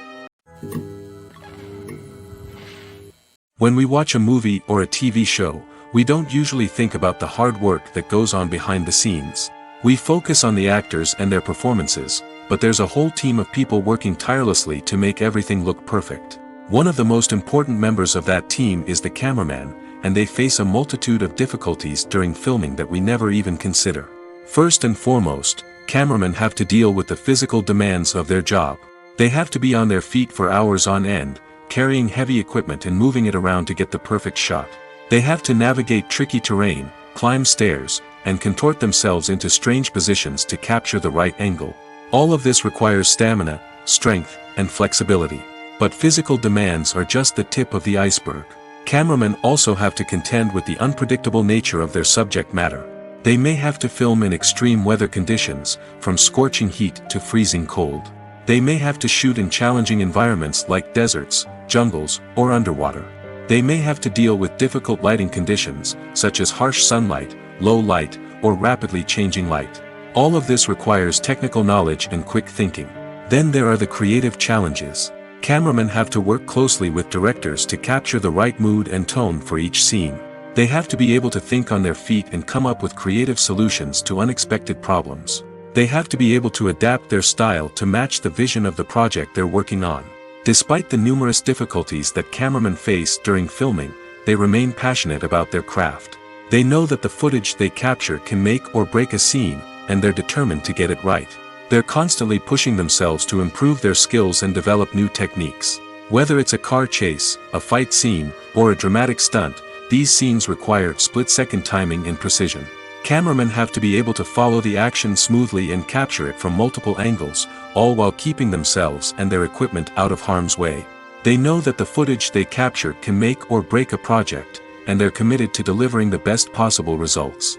Speaker 2: When we watch a movie or a TV show, we don't usually think about the hard work that goes on behind the scenes. We focus on the actors and their performances, but there's a whole team of people working tirelessly to make everything look perfect. One of the most important members of that team is the cameraman, and they face a multitude of difficulties during filming that we never even consider. First and foremost, cameramen have to deal with the physical demands of their job. They have to be on their feet for hours on end, carrying heavy equipment and moving it around to get the perfect shot. They have to navigate tricky terrain, climb stairs, and contort themselves into strange positions to capture the right angle. All of this requires stamina, strength, and flexibility. But physical demands are just the tip of the iceberg. Cameramen also have to contend with the unpredictable nature of their subject matter. They may have to film in extreme weather conditions, from scorching heat to freezing cold. They may have to shoot in challenging environments like deserts, jungles, or underwater. They may have to deal with difficult lighting conditions, such as harsh sunlight, low light, or rapidly changing light. All of this requires technical knowledge and quick thinking. Then there are the creative challenges. Cameramen have to work closely with directors to capture the right mood and tone for each scene. They have to be able to think on their feet and come up with creative solutions to unexpected problems. They have to be able to adapt their style to match the vision of the project they're working on. Despite the numerous difficulties that cameramen face during filming, they remain passionate about their craft. They know that the footage they capture can make or break a scene, and they're determined to get it right. They're constantly pushing themselves to improve their skills and develop new techniques. Whether it's a car chase, a fight scene, or a dramatic stunt, these scenes require split-second timing and precision. Cameramen have to be able to follow the action smoothly and capture it from multiple angles, all while keeping themselves and their equipment out of harm's way. They know that the footage they capture can make or break a project, and they're committed to delivering the best possible results.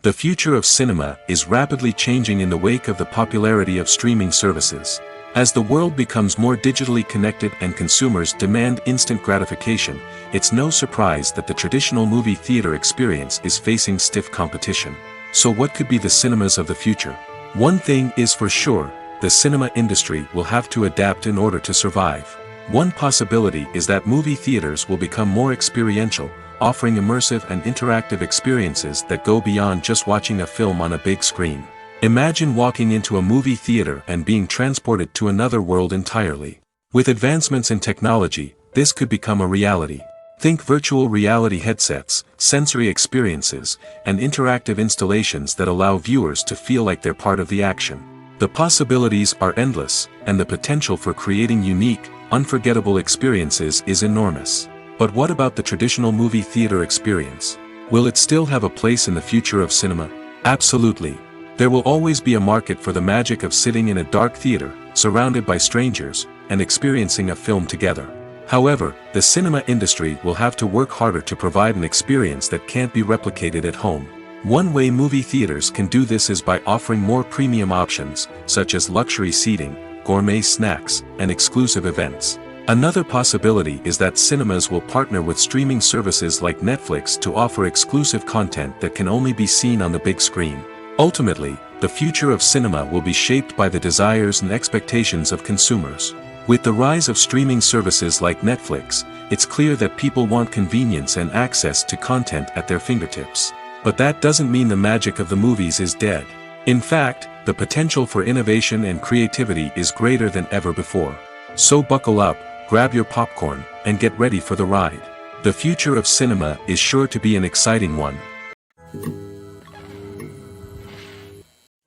Speaker 2: The future of cinema is rapidly changing in the wake of the popularity of streaming services. As the world becomes more digitally connected and consumers demand instant gratification, it's no surprise that the traditional movie theater experience is facing stiff competition. So what could be the cinemas of the future? One thing is for sure, the cinema industry will have to adapt in order to survive. One possibility is that movie theaters will become more experiential, offering immersive and interactive experiences that go beyond just watching a film on a big screen. Imagine walking into a movie theater and being transported to another world entirely. With advancements in technology, this could become a reality. Think virtual reality headsets, sensory experiences, and interactive installations that allow viewers to feel like they're part of the action. The possibilities are endless, and the potential for creating unique, unforgettable experiences is enormous. But what about the traditional movie theater experience? Will it still have a place in the future of cinema? Absolutely. There will always be a market for the magic of sitting in a dark theater, surrounded by strangers, and experiencing a film together. However, the cinema industry will have to work harder to provide an experience that can't be replicated at home. One way movie theaters can do this is by offering more premium options, such as luxury seating, gourmet snacks, and exclusive events. Another possibility is that cinemas will partner with streaming services like Netflix to offer exclusive content that can only be seen on the big screen. Ultimately, the future of cinema will be shaped by the desires and expectations of consumers. With the rise of streaming services like Netflix, it's clear that people want convenience and access to content at their fingertips. But that doesn't mean the magic of the movies is dead. In fact, the potential for innovation and creativity is greater than ever before. So buckle up, grab your popcorn, and get ready for the ride. The future of cinema is sure to be an exciting one.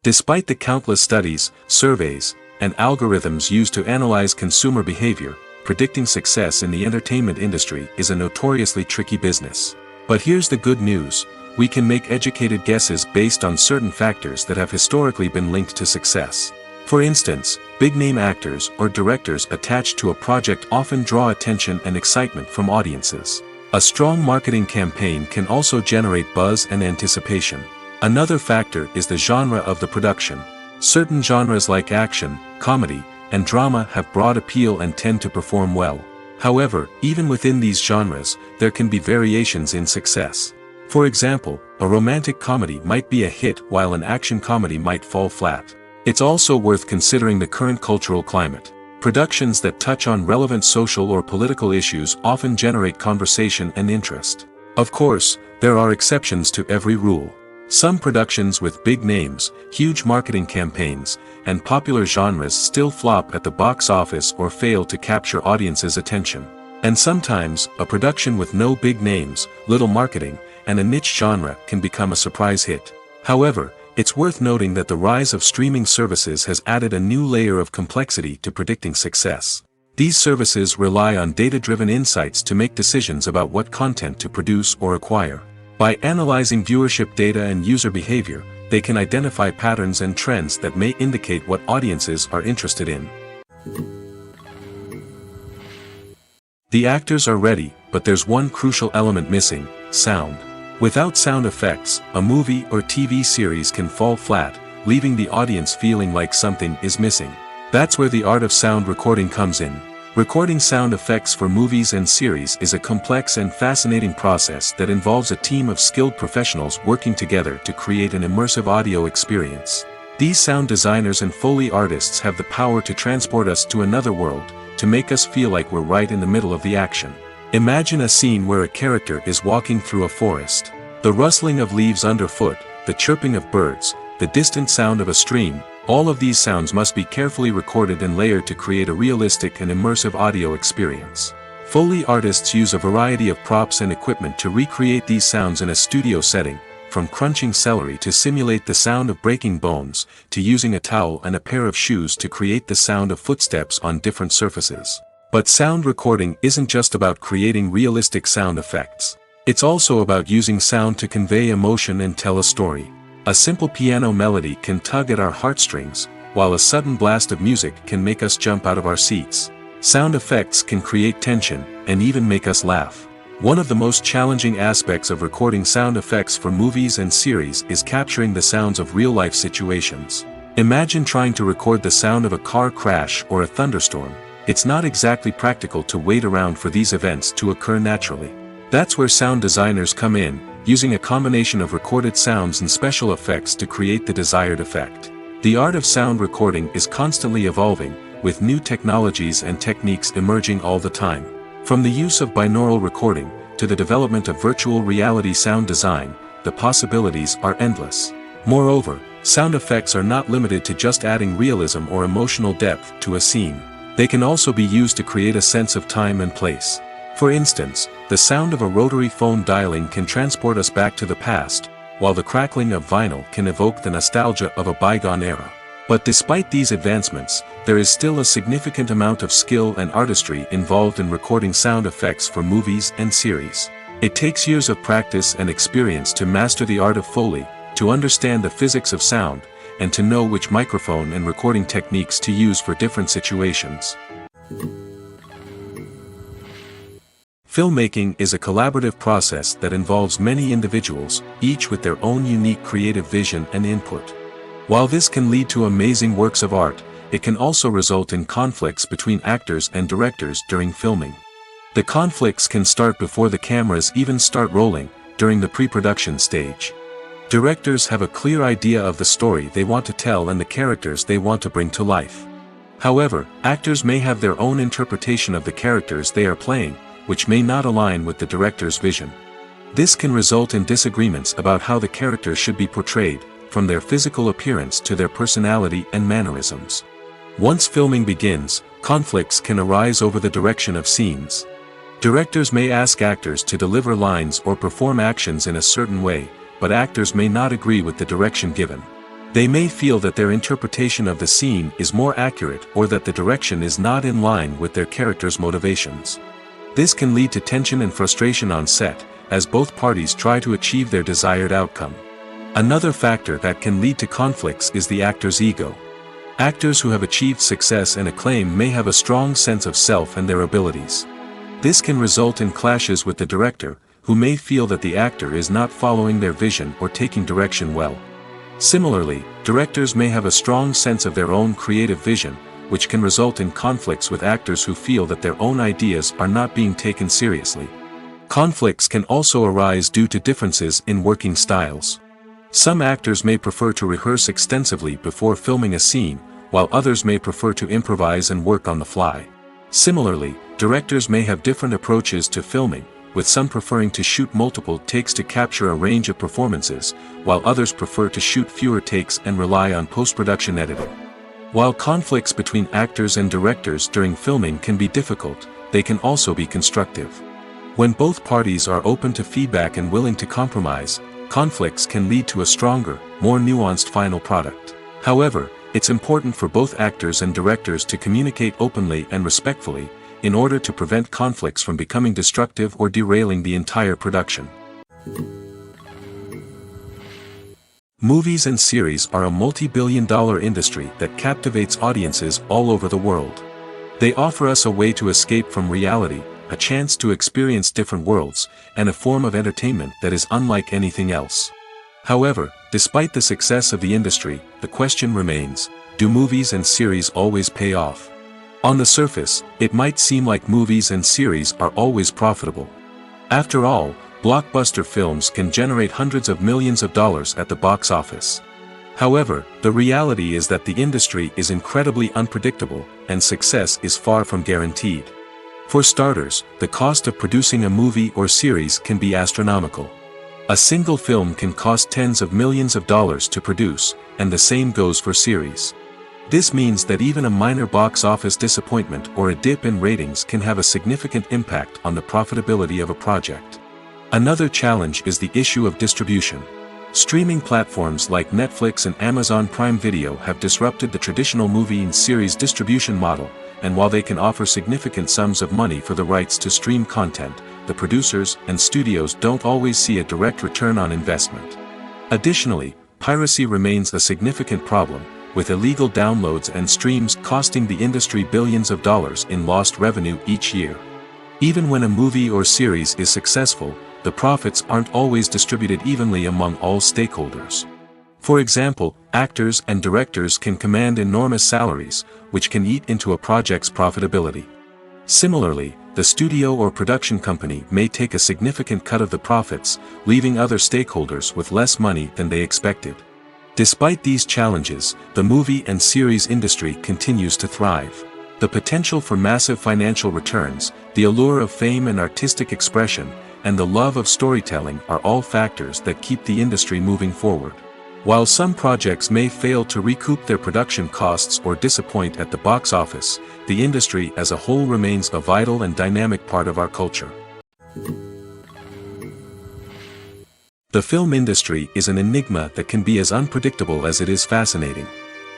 Speaker 2: Despite the countless studies, surveys, and algorithms used to analyze consumer behavior, predicting success in the entertainment industry is a notoriously tricky business. But here's the good news: we can make educated guesses based on certain factors that have historically been linked to success. For instance, big-name actors or directors attached to a project often draw attention and excitement from audiences. A strong marketing campaign can also generate buzz and anticipation. Another factor is the genre of the production. Certain genres like action, comedy, and drama have broad appeal and tend to perform well. However, even within these genres, there can be variations in success. For example, a romantic comedy might be a hit while an action comedy might fall flat. It's also worth considering the current cultural climate. Productions that touch on relevant social or political issues often generate conversation and interest. Of course, there are exceptions to every rule. Some productions with big names, huge marketing campaigns, and popular genres still flop at the box office or fail to capture audiences' attention. And sometimes, a production with no big names, little marketing, and a niche genre can become a surprise hit. However, it's worth noting that the rise of streaming services has added a new layer of complexity to predicting success. These services rely on data-driven insights to make decisions about what content to produce or acquire. By analyzing viewership data and user behavior, they can identify patterns and trends that may indicate what audiences are interested in. The actors are ready, but there's one crucial element missing: sound. Without sound effects, a movie or TV series can fall flat, leaving the audience feeling like something is missing. That's where the art of sound recording comes in. Recording sound effects for movies and series is a complex and fascinating process that involves a team of skilled professionals working together to create an immersive audio experience. These sound designers and Foley artists have the power to transport us to another world, to make us feel like we're right in the middle of the action. Imagine a scene where a character is walking through a forest. The rustling of leaves underfoot, the chirping of birds, the distant sound of a stream, all of these sounds must be carefully recorded and layered to create a realistic and immersive audio experience. Foley artists use a variety of props and equipment to recreate these sounds in a studio setting, from crunching celery to simulate the sound of breaking bones, to using a towel and a pair of shoes to create the sound of footsteps on different surfaces. But sound recording isn't just about creating realistic sound effects. It's also about using sound to convey emotion and tell a story. A simple piano melody can tug at our heartstrings, while a sudden blast of music can make us jump out of our seats. Sound effects can create tension, and even make us laugh. One of the most challenging aspects of recording sound effects for movies and series is capturing the sounds of real-life situations. Imagine trying to record the sound of a car crash or a thunderstorm. It's not exactly practical to wait around for these events to occur naturally. That's where sound designers come in, using a combination of recorded sounds and special effects to create the desired effect. The art of sound recording is constantly evolving, with new technologies and techniques emerging all the time. From the use of binaural recording, to the development of virtual reality sound design, the possibilities are endless. Moreover, sound effects are not limited to just adding realism or emotional depth to a scene. They can also be used to create a sense of time and place. For instance, the sound of a rotary phone dialing can transport us back to the past, while the crackling of vinyl can evoke the nostalgia of a bygone era. But despite these advancements, there is still a significant amount of skill and artistry involved in recording sound effects for movies and series. It takes years of practice and experience to master the art of Foley, to understand the physics of sound, and to know which microphone and recording techniques to use for different situations. Filmmaking is a collaborative process that involves many individuals, each with their own unique creative vision and input. While this can lead to amazing works of art, it can also result in conflicts between actors and directors during filming. The conflicts can start before the cameras even start rolling, during the pre-production stage. Directors have a clear idea of the story they want to tell and the characters they want to bring to life. However, actors may have their own interpretation of the characters they are playing, which may not align with the director's vision. This can result in disagreements about how the characters should be portrayed, from their physical appearance to their personality and mannerisms. Once filming begins, conflicts can arise over the direction of scenes. Directors may ask actors to deliver lines or perform actions in a certain way, but actors may not agree with the direction given. They may feel that their interpretation of the scene is more accurate or that the direction is not in line with their character's motivations. This can lead to tension and frustration on set, as both parties try to achieve their desired outcome. Another factor that can lead to conflicts is the actor's ego. Actors who have achieved success and acclaim may have a strong sense of self and their abilities. This can result in clashes with the director, who may feel that the actor is not following their vision or taking direction well. Similarly, directors may have a strong sense of their own creative vision, which can result in conflicts with actors who feel that their own ideas are not being taken seriously. Conflicts can also arise due to differences in working styles. Some actors may prefer to rehearse extensively before filming a scene, while others may prefer to improvise and work on the fly. Similarly, directors may have different approaches to filming, with some preferring to shoot multiple takes to capture a range of performances, while others prefer to shoot fewer takes and rely on post-production editing. While conflicts between actors and directors during filming can be difficult, they can also be constructive. When both parties are open to feedback and willing to compromise, conflicts can lead to a stronger, more nuanced final product. However, it's important for both actors and directors to communicate openly and respectfully, in order to prevent conflicts from becoming destructive or derailing the entire production. Movies and series are a multi-billion-dollar industry that captivates audiences all over the world. They offer us a way to escape from reality, a chance to experience different worlds, and a form of entertainment that is unlike anything else. However, despite the success of the industry, the question remains, do movies and series always pay off? On the surface, it might seem like movies and series are always profitable. After all, blockbuster films can generate hundreds of millions of dollars at the box office. However, the reality is that the industry is incredibly unpredictable, and success is far from guaranteed. For starters, the cost of producing a movie or series can be astronomical. A single film can cost tens of millions of dollars to produce, and the same goes for series. This means that even a minor box office disappointment or a dip in ratings can have a significant impact on the profitability of a project. Another challenge is the issue of distribution. Streaming platforms like Netflix and Amazon Prime Video have disrupted the traditional movie and series distribution model, and while they can offer significant sums of money for the rights to stream content, the producers and studios don't always see a direct return on investment. Additionally, piracy remains a significant problem, with illegal downloads and streams costing the industry billions of dollars in lost revenue each year. Even when a movie or series is successful, the profits aren't always distributed evenly among all stakeholders. For example, actors and directors can command enormous salaries, which can eat into a project's profitability. Similarly, the studio or production company may take a significant cut of the profits, leaving other stakeholders with less money than they expected. Despite these challenges, the movie and series industry continues to thrive. The potential for massive financial returns, the allure of fame and artistic expression, and the love of storytelling are all factors that keep the industry moving forward. While some projects may fail to recoup their production costs or disappoint at the box office, the industry as a whole remains a vital and dynamic part of our culture. The film industry is an enigma that can be as unpredictable as it is fascinating.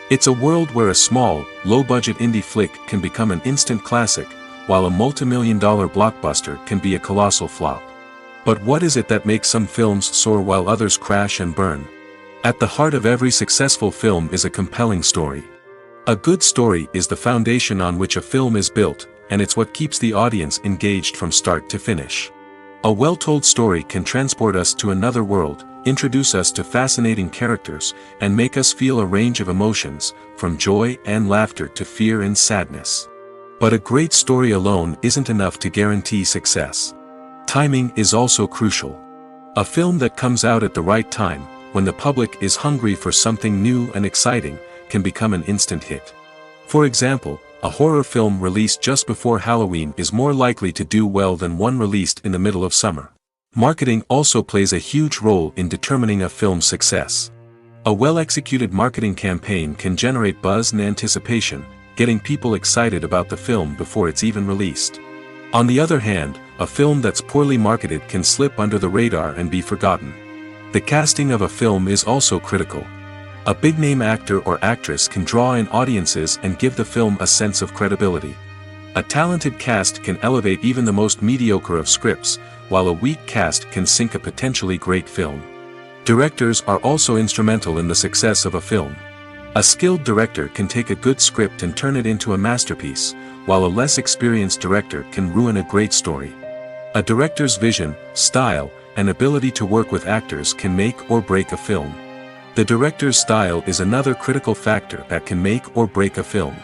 Speaker 2: It's a world where a small, low-budget indie flick can become an instant classic, while a multi-million-dollar blockbuster can be a colossal flop. But what is it that makes some films soar while others crash and burn? At the heart of every successful film is a compelling story. A good story is the foundation on which a film is built, and it's what keeps the audience engaged from start to finish. A well-told story can transport us to another world, introduce us to fascinating characters, and make us feel a range of emotions, from joy and laughter to fear and sadness. But a great story alone isn't enough to guarantee success. Timing is also crucial. A film that comes out at the right time, when the public is hungry for something new and exciting, can become an instant hit. For example, a horror film released just before Halloween is more likely to do well than one released in the middle of summer. Marketing also plays a huge role in determining a film's success. A well-executed marketing campaign can generate buzz and anticipation, getting people excited about the film before it's even released. On the other hand, a film that's poorly marketed can slip under the radar and be forgotten. The casting of a film is also critical. A big-name actor or actress can draw in audiences and give the film a sense of credibility. A talented cast can elevate even the most mediocre of scripts, while a weak cast can sink a potentially great film. Directors are also instrumental in the success of a film. A skilled director can take a good script and turn it into a masterpiece, while a less experienced director can ruin a great story. A director's vision, style, and ability to work with actors can make or break a film. The director's style is another critical factor that can make or break a film.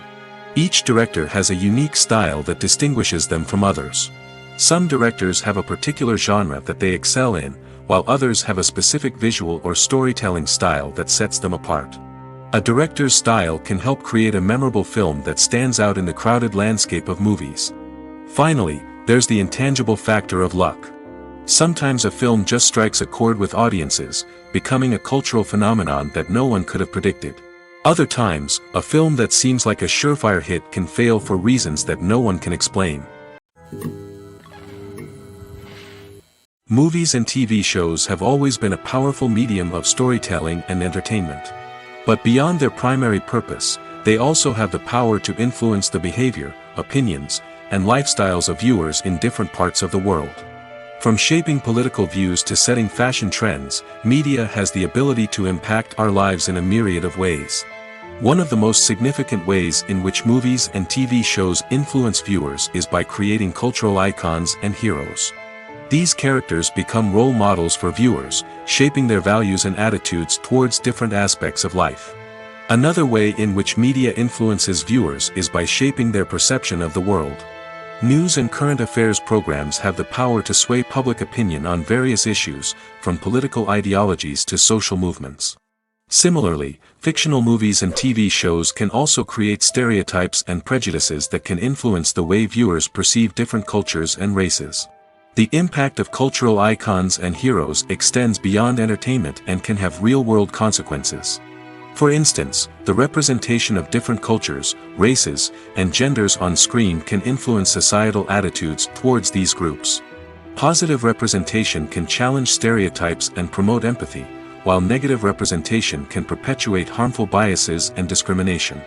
Speaker 2: Each director has a unique style that distinguishes them from others. Some directors have a particular genre that they excel in, while others have a specific visual or storytelling style that sets them apart. A director's style can help create a memorable film that stands out in the crowded landscape of movies. Finally, there's the intangible factor of luck. Sometimes a film just strikes a chord with audiences, becoming a cultural phenomenon that no one could have predicted. Other times, a film that seems like a surefire hit can fail for reasons that no one can explain. Movies and TV shows have always been a powerful medium of storytelling and entertainment. But beyond their primary purpose, they also have the power to influence the behavior, opinions, and lifestyles of viewers in different parts of the world. From shaping political views to setting fashion trends, media has the ability to impact our lives in a myriad of ways. One of the most significant ways in which movies and TV shows influence viewers is by creating cultural icons and heroes. These characters become role models for viewers, shaping their values and attitudes towards different aspects of life. Another way in which media influences viewers is by shaping their perception of the world. News and current affairs programs have the power to sway public opinion on various issues, from political ideologies to social movements. Similarly, fictional movies and TV shows can also create stereotypes and prejudices that can influence the way viewers perceive different cultures and races. The impact of cultural icons and heroes extends beyond entertainment and can have real-world consequences. For instance, the representation of different cultures, races, and genders on screen can influence societal attitudes towards these groups. Positive representation can challenge stereotypes and promote empathy, while negative representation can perpetuate harmful biases and discrimination.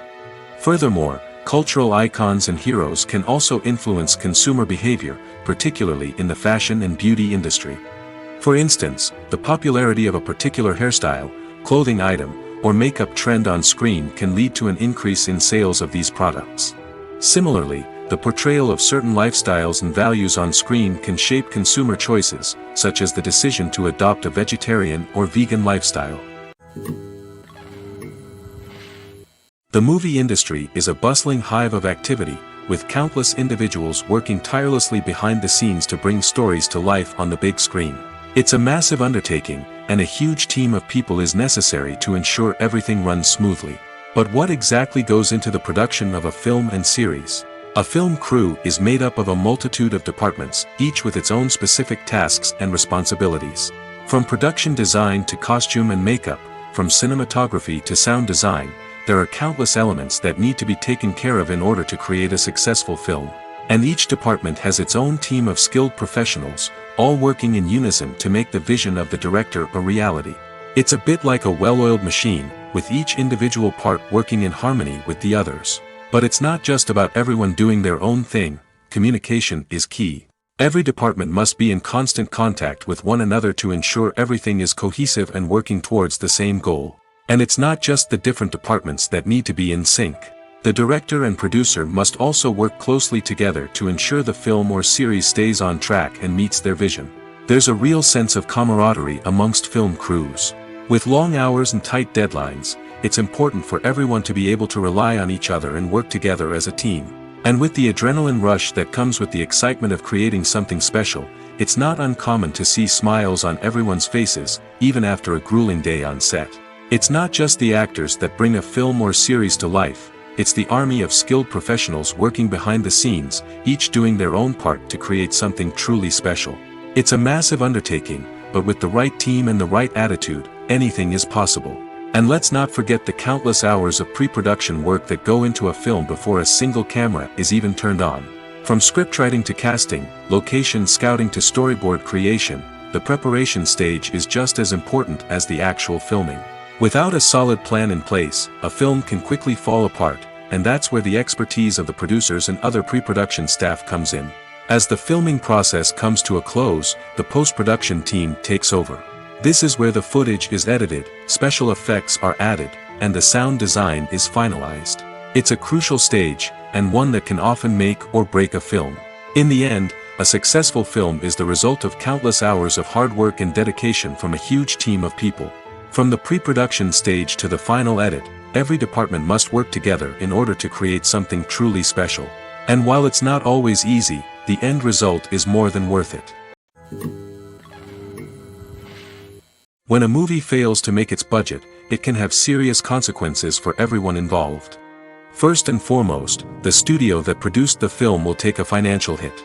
Speaker 2: Furthermore, cultural icons and heroes can also influence consumer behavior, particularly in the fashion and beauty industry. For instance, the popularity of a particular hairstyle, clothing item, or makeup trend on screen can lead to an increase in sales of these products. Similarly, the portrayal of certain lifestyles and values on screen can shape consumer choices, such as the decision to adopt a vegetarian or vegan lifestyle. The movie industry is a bustling hive of activity, with countless individuals working tirelessly behind the scenes to bring stories to life on the big screen. It's a massive undertaking, and a huge team of people is necessary to ensure everything runs smoothly. But what exactly goes into the production of a film and series? A film crew is made up of a multitude of departments, each with its own specific tasks and responsibilities. From production design to costume and makeup, from cinematography to sound design, there are countless elements that need to be taken care of in order to create a successful film. And each department has its own team of skilled professionals, all working in unison to make the vision of the director a reality. It's a bit like a well-oiled machine, with each individual part working in harmony with the others. But it's not just about everyone doing their own thing. Communication is key. Every department must be in constant contact with one another to ensure everything is cohesive and working towards the same goal. And it's not just the different departments that need to be in sync. The director and producer must also work closely together to ensure the film or series stays on track and meets their vision. There's a real sense of camaraderie amongst film crews. With long hours and tight deadlines, it's important for everyone to be able to rely on each other and work together as a team. And with the adrenaline rush that comes with the excitement of creating something special, it's not uncommon to see smiles on everyone's faces, even after a grueling day on set. It's not just the actors that bring a film or series to life. It's the army of skilled professionals working behind the scenes, each doing their own part to create something truly special. It's a massive undertaking, but with the right team and the right attitude, anything is possible. And let's not forget the countless hours of pre-production work that go into a film before a single camera is even turned on. From scriptwriting to casting, location scouting to storyboard creation, the preparation stage is just as important as the actual filming. Without a solid plan in place, a film can quickly fall apart, and that's where the expertise of the producers and other pre-production staff comes in. As the filming process comes to a close, the post-production team takes over. This is where the footage is edited, special effects are added, and the sound design is finalized. It's a crucial stage, and one that can often make or break a film. In the end, a successful film is the result of countless hours of hard work and dedication from a huge team of people. From the pre-production stage to the final edit, every department must work together in order to create something truly special. And while it's not always easy, the end result is more than worth it. When a movie fails to make its budget, it can have serious consequences for everyone involved. First and foremost, the studio that produced the film will take a financial hit.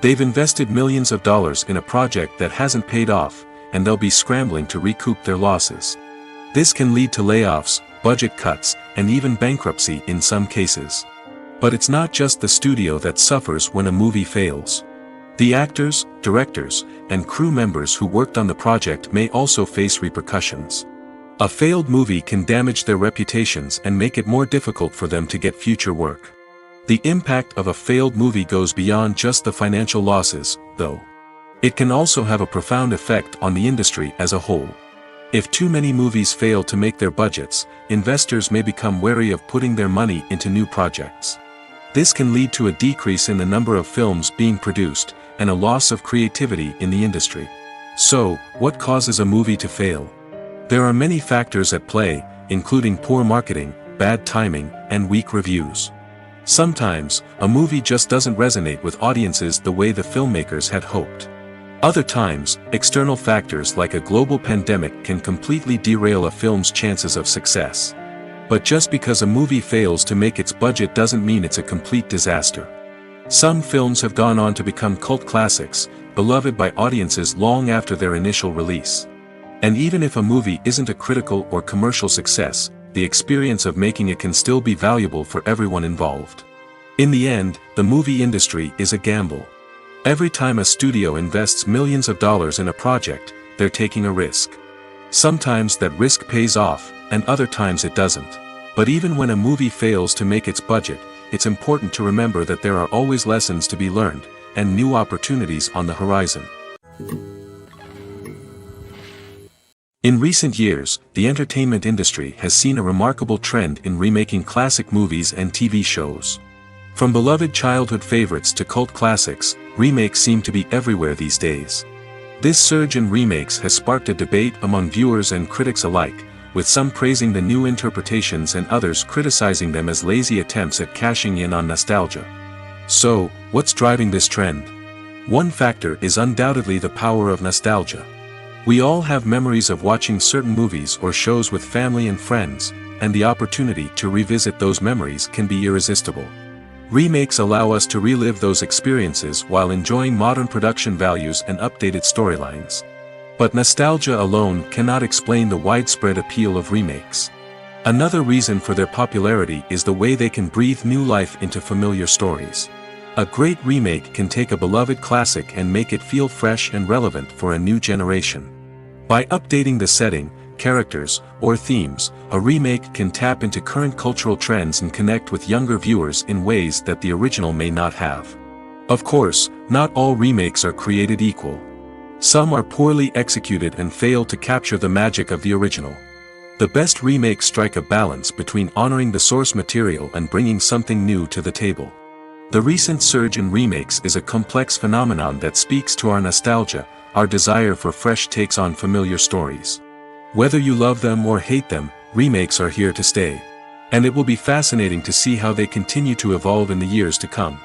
Speaker 2: They've invested millions of dollars in a project that hasn't paid off, and they'll be scrambling to recoup their losses. This can lead to layoffs, budget cuts, and even bankruptcy in some cases. But it's not just the studio that suffers when a movie fails. The actors, directors, and crew members who worked on the project may also face repercussions. A failed movie can damage their reputations and make it more difficult for them to get future work. The impact of a failed movie goes beyond just the financial losses, though. It can also have a profound effect on the industry as a whole. If too many movies fail to make their budgets, investors may become wary of putting their money into new projects. This can lead to a decrease in the number of films being produced, and a loss of creativity in the industry. So, what causes a movie to fail? There are many factors at play, including poor marketing, bad timing, and weak reviews. Sometimes, a movie just doesn't resonate with audiences the way the filmmakers had hoped. Other times, external factors like a global pandemic can completely derail a film's chances of success. But just because a movie fails to make its budget doesn't mean it's a complete disaster. Some films have gone on to become cult classics, beloved by audiences long after their initial release. And even if a movie isn't a critical or commercial success, the experience of making it can still be valuable for everyone involved. In the end, the movie industry is a gamble. Every time a studio invests millions of dollars in a project, they're taking a risk. Sometimes that risk pays off, and other times it doesn't. But even when a movie fails to make its budget, it's important to remember that there are always lessons to be learned, and new opportunities on the horizon. In recent years, the entertainment industry has seen a remarkable trend in remaking classic movies and TV shows. From beloved childhood favorites to cult classics, remakes seem to be everywhere these days. This surge in remakes has sparked a debate among viewers and critics alike, with some praising the new interpretations and others criticizing them as lazy attempts at cashing in on nostalgia. So, what's driving this trend? One factor is undoubtedly the power of nostalgia. We all have memories of watching certain movies or shows with family and friends, and the opportunity to revisit those memories can be irresistible. Remakes allow us to relive those experiences while enjoying modern production values and updated storylines. But nostalgia alone cannot explain the widespread appeal of remakes. Another reason for their popularity is the way they can breathe new life into familiar stories. A great remake can take a beloved classic and make it feel fresh and relevant for a new generation. By updating the setting, characters, or themes, a remake can tap into current cultural trends and connect with younger viewers in ways that the original may not have. Of course, not all remakes are created equal. Some are poorly executed and fail to capture the magic of the original. The best remakes strike a balance between honoring the source material and bringing something new to the table. The recent surge in remakes is a complex phenomenon that speaks to our nostalgia, our desire for fresh takes on familiar stories. Whether you love them or hate them, remakes are here to stay. And it will be fascinating to see how they continue to evolve in the years to come.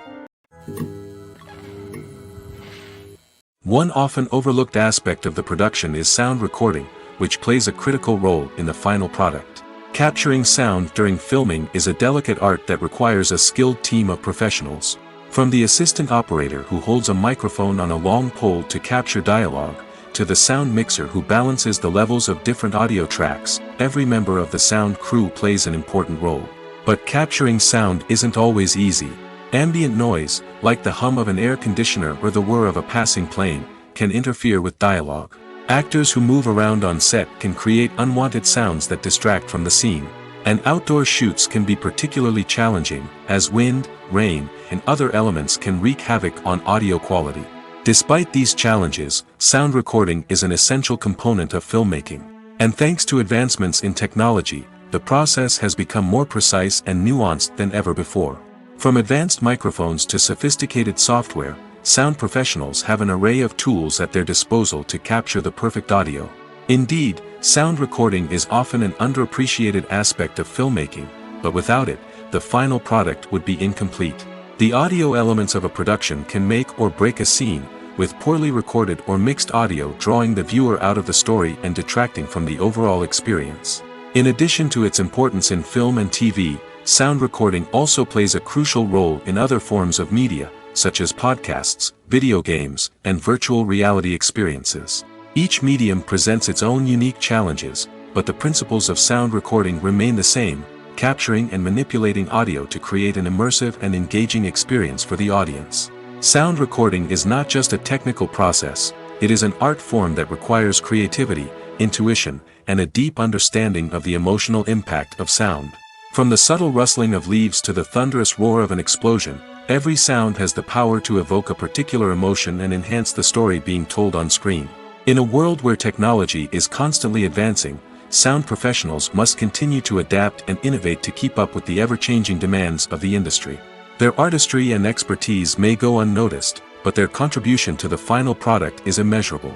Speaker 2: One often overlooked aspect of the production is sound recording, which plays a critical role in the final product. Capturing sound during filming is a delicate art that requires a skilled team of professionals. From the assistant operator who holds a microphone on a long pole to capture dialogue, to the sound mixer who balances the levels of different audio tracks, every member of the sound crew plays an important role. But capturing sound isn't always easy. Ambient noise, like the hum of an air conditioner or the whir of a passing plane, can interfere with dialogue. Actors who move around on set can create unwanted sounds that distract from the scene. And outdoor shoots can be particularly challenging, as wind, rain, and other elements can wreak havoc on audio quality. Despite these challenges, sound recording is an essential component of filmmaking. And thanks to advancements in technology, the process has become more precise and nuanced than ever before. From advanced microphones to sophisticated software, sound professionals have an array of tools at their disposal to capture the perfect audio. Indeed, sound recording is often an underappreciated aspect of filmmaking, but without it, the final product would be incomplete. The audio elements of a production can make or break a scene, with poorly recorded or mixed audio drawing the viewer out of the story and detracting from the overall experience. In addition to its importance in film and TV, sound recording also plays a crucial role in other forms of media, such as podcasts, video games, and virtual reality experiences. Each medium presents its own unique challenges, but the principles of sound recording remain the same, capturing and manipulating audio to create an immersive and engaging experience for the audience. Sound recording is not just a technical process, it is an art form that requires creativity, intuition, and a deep understanding of the emotional impact of sound. From the subtle rustling of leaves to the thunderous roar of an explosion, every sound has the power to evoke a particular emotion and enhance the story being told on screen. In a world where technology is constantly advancing, sound professionals must continue to adapt and innovate to keep up with the ever-changing demands of the industry. Their artistry and expertise may go unnoticed, but their contribution to the final product is immeasurable.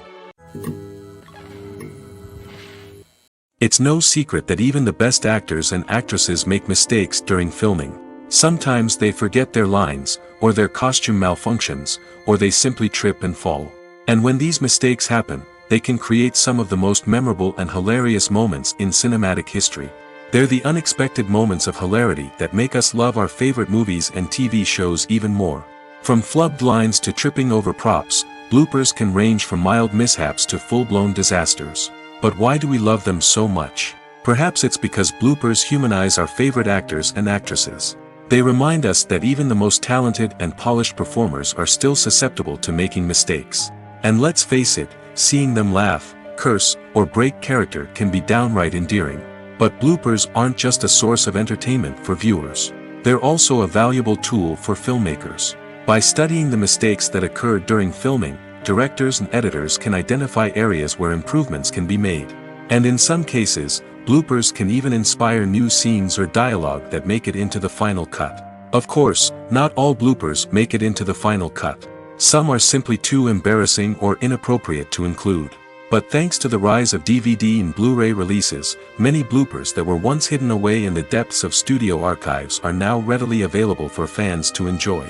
Speaker 2: It's no secret that even the best actors and actresses make mistakes during filming. Sometimes they forget their lines, or their costume malfunctions, or they simply trip and fall. And when these mistakes happen, they can create some of the most memorable and hilarious moments in cinematic history. They're the unexpected moments of hilarity that make us love our favorite movies and TV shows even more. From flubbed lines to tripping over props, bloopers can range from mild mishaps to full-blown disasters. But why do we love them so much? Perhaps it's because bloopers humanize our favorite actors and actresses. They remind us that even the most talented and polished performers are still susceptible to making mistakes. And let's face it, seeing them laugh, curse, or break character can be downright endearing. But bloopers aren't just a source of entertainment for viewers. They're also a valuable tool for filmmakers. By studying the mistakes that occur during filming, directors and editors can identify areas where improvements can be made. And in some cases, bloopers can even inspire new scenes or dialogue that make it into the final cut. Of course, not all bloopers make it into the final cut. Some are simply too embarrassing or inappropriate to include. But thanks to the rise of DVD and Blu-ray releases, many bloopers that were once hidden away in the depths of studio archives are now readily available for fans to enjoy.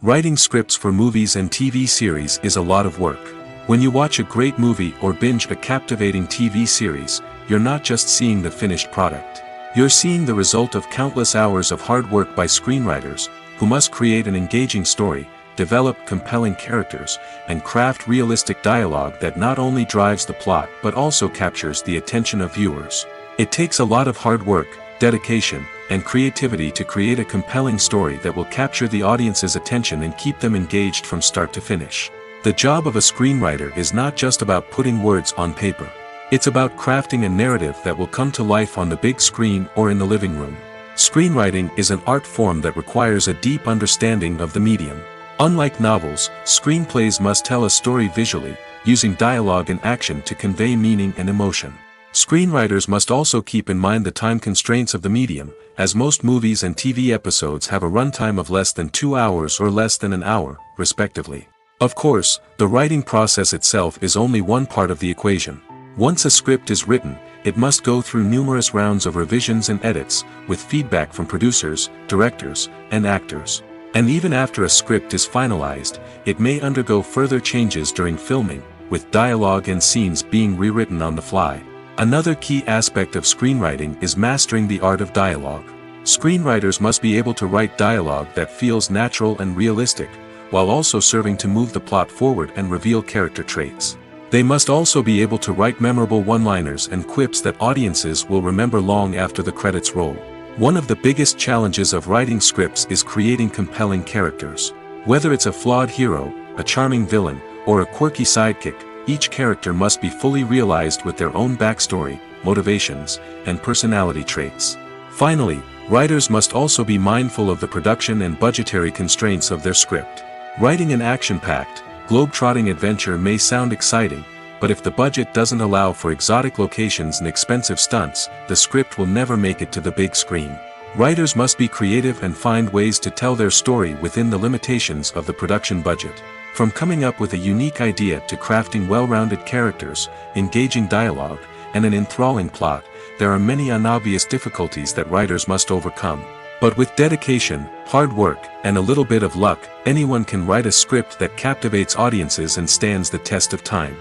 Speaker 2: Writing scripts for movies and TV series is a lot of work. When you watch a great movie or binge a captivating TV series, you're not just seeing the finished product. You're seeing the result of countless hours of hard work by screenwriters, who must create an engaging story, develop compelling characters, and craft realistic dialogue that not only drives the plot but also captures the attention of viewers. It takes a lot of hard work, dedication, and creativity to create a compelling story that will capture the audience's attention and keep them engaged from start to finish. The job of a screenwriter is not just about putting words on paper. It's about crafting a narrative that will come to life on the big screen or in the living room. Screenwriting is an art form that requires a deep understanding of the medium. Unlike novels, screenplays must tell a story visually, using dialogue and action to convey meaning and emotion. Screenwriters must also keep in mind the time constraints of the medium, as most movies and TV episodes have a runtime of less than 2 hours or less than an hour, respectively. Of course, the writing process itself is only one part of the equation. Once a script is written, it must go through numerous rounds of revisions and edits, with feedback from producers, directors, and actors. And even after a script is finalized, it may undergo further changes during filming, with dialogue and scenes being rewritten on the fly. Another key aspect of screenwriting is mastering the art of dialogue. Screenwriters must be able to write dialogue that feels natural and realistic, while also serving to move the plot forward and reveal character traits. They must also be able to write memorable one-liners and quips that audiences will remember long after the credits roll. One of the biggest challenges of writing scripts is creating compelling characters. Whether it's a flawed hero, a charming villain, or a quirky sidekick, each character must be fully realized with their own backstory, motivations, and personality traits. Finally, writers must also be mindful of the production and budgetary constraints of their script. Writing an action-packed, globe-trotting adventure may sound exciting, but if the budget doesn't allow for exotic locations and expensive stunts, the script will never make it to the big screen. Writers must be creative and find ways to tell their story within the limitations of the production budget. From coming up with a unique idea to crafting well-rounded characters, engaging dialogue, and an enthralling plot, there are many unobvious difficulties that writers must overcome. But with dedication, hard work, and a little bit of luck, anyone can write a script that captivates audiences and stands the test of time.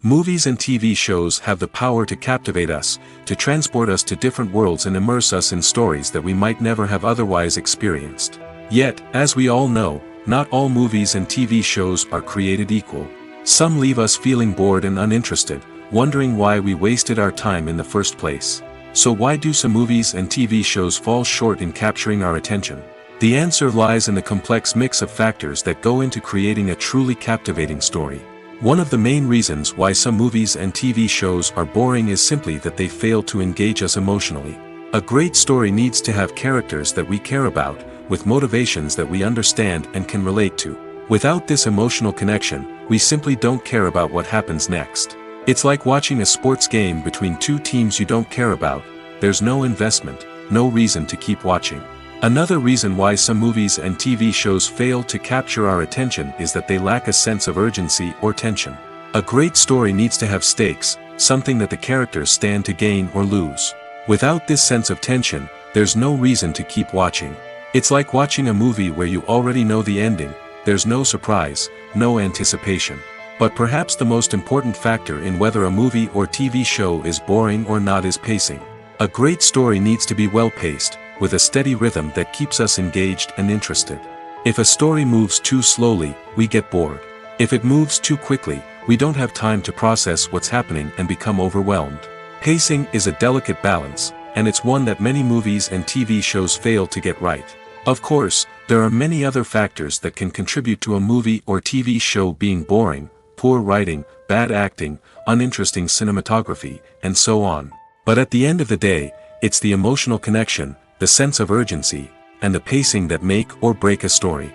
Speaker 2: Movies and TV shows have the power to captivate us, to transport us to different worlds and immerse us in stories that we might never have otherwise experienced. Yet, as we all know, not all movies and TV shows are created equal. Some leave us feeling bored and uninterested, wondering why we wasted our time in the first place. So why do some movies and TV shows fall short in capturing our attention? The answer lies in the complex mix of factors that go into creating a truly captivating story. One of the main reasons why some movies and TV shows are boring is simply that they fail to engage us emotionally. A great story needs to have characters that we care about, with motivations that we understand and can relate to. Without this emotional connection, we simply don't care about what happens next. It's like watching a sports game between two teams you don't care about. There's no investment, no reason to keep watching. Another reason why some movies and TV shows fail to capture our attention is that they lack a sense of urgency or tension. A great story needs to have stakes, something that the characters stand to gain or lose. Without this sense of tension, there's no reason to keep watching. It's like watching a movie where you already know the ending, there's no surprise, no anticipation. But perhaps the most important factor in whether a movie or TV show is boring or not is pacing. A great story needs to be well-paced, with a steady rhythm that keeps us engaged and interested. If a story moves too slowly, we get bored. If it moves too quickly, we don't have time to process what's happening and become overwhelmed. Pacing is a delicate balance, and it's one that many movies and TV shows fail to get right. Of course, there are many other factors that can contribute to a movie or TV show being boring: poor writing, bad acting, uninteresting cinematography, and so on. But at the end of the day, it's the emotional connection, the sense of urgency, and the pacing that make or break a story.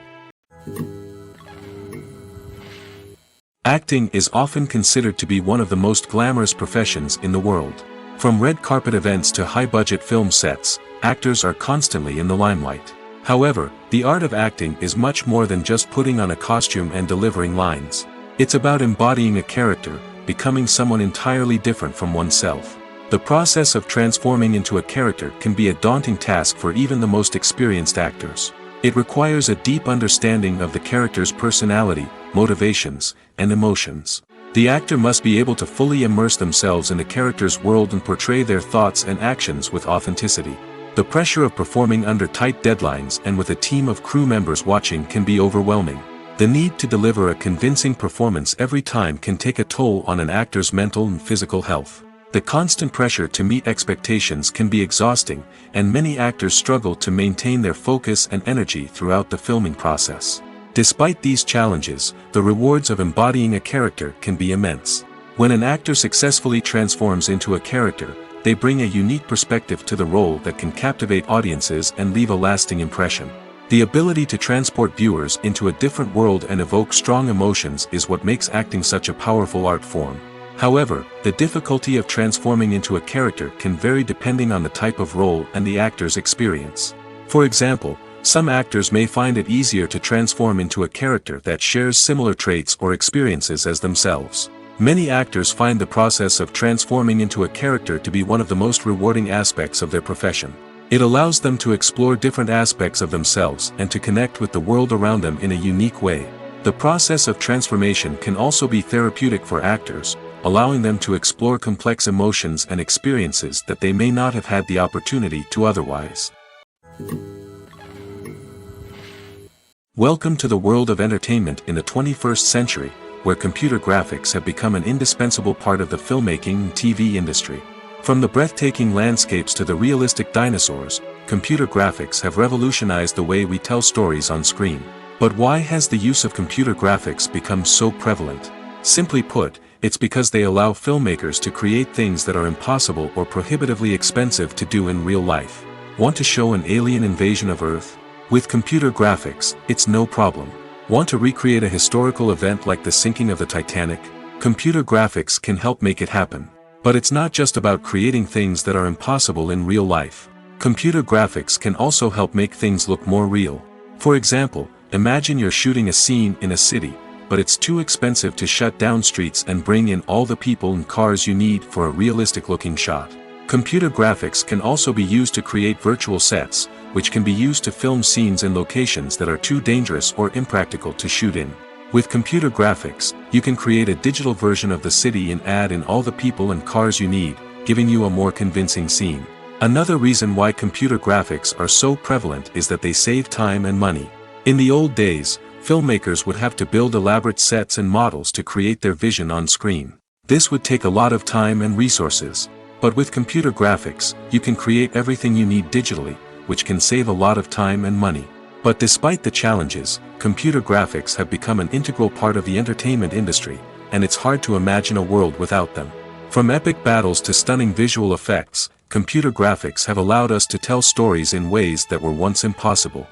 Speaker 2: Acting is often considered to be one of the most glamorous professions in the world. From red carpet events to high-budget film sets, actors are constantly in the limelight. However, the art of acting is much more than just putting on a costume and delivering lines. It's about embodying a character, becoming someone entirely different from oneself. The process of transforming into a character can be a daunting task for even the most experienced actors. It requires a deep understanding of the character's personality, motivations, and emotions. The actor must be able to fully immerse themselves in the character's world and portray their thoughts and actions with authenticity. The pressure of performing under tight deadlines and with a team of crew members watching can be overwhelming. The need to deliver a convincing performance every time can take a toll on an actor's mental and physical health. The constant pressure to meet expectations can be exhausting, and many actors struggle to maintain their focus and energy throughout the filming process. Despite these challenges, the rewards of embodying a character can be immense. When an actor successfully transforms into a character, they bring a unique perspective to the role that can captivate audiences and leave a lasting impression. The ability to transport viewers into a different world and evoke strong emotions is what makes acting such a powerful art form. However, the difficulty of transforming into a character can vary depending on the type of role and the actor's experience. For example, some actors may find it easier to transform into a character that shares similar traits or experiences as themselves. Many actors find the process of transforming into a character to be one of the most rewarding aspects of their profession. It allows them to explore different aspects of themselves and to connect with the world around them in a unique way. The process of transformation can also be therapeutic for actors, allowing them to explore complex emotions and experiences that they may not have had the opportunity to otherwise. Welcome to the world of entertainment in the 21st century, where computer graphics have become an indispensable part of the filmmaking and TV industry. From the breathtaking landscapes to the realistic dinosaurs, computer graphics have revolutionized the way we tell stories on screen. But why has the use of computer graphics become so prevalent? Simply put, it's because they allow filmmakers to create things that are impossible or prohibitively expensive to do in real life. Want to show an alien invasion of Earth? With computer graphics, it's no problem. Want to recreate a historical event like the sinking of the Titanic? Computer graphics can help make it happen. But it's not just about creating things that are impossible in real life. Computer graphics can also help make things look more real. For example, imagine you're shooting a scene in a city, but it's too expensive to shut down streets and bring in all the people and cars you need for a realistic-looking shot. Computer graphics can also be used to create virtual sets, which can be used to film scenes in locations that are too dangerous or impractical to shoot in. With computer graphics, you can create a digital version of the city and add in all the people and cars you need, giving you a more convincing scene. Another reason why computer graphics are so prevalent is that they save time and money. In the old days, filmmakers would have to build elaborate sets and models to create their vision on screen. This would take a lot of time and resources. But with computer graphics, you can create everything you need digitally, which can save a lot of time and money. But despite the challenges, computer graphics have become an integral part of the entertainment industry, and it's hard to imagine a world without them. From epic battles to stunning visual effects, computer graphics have allowed us to tell stories in ways that were once impossible.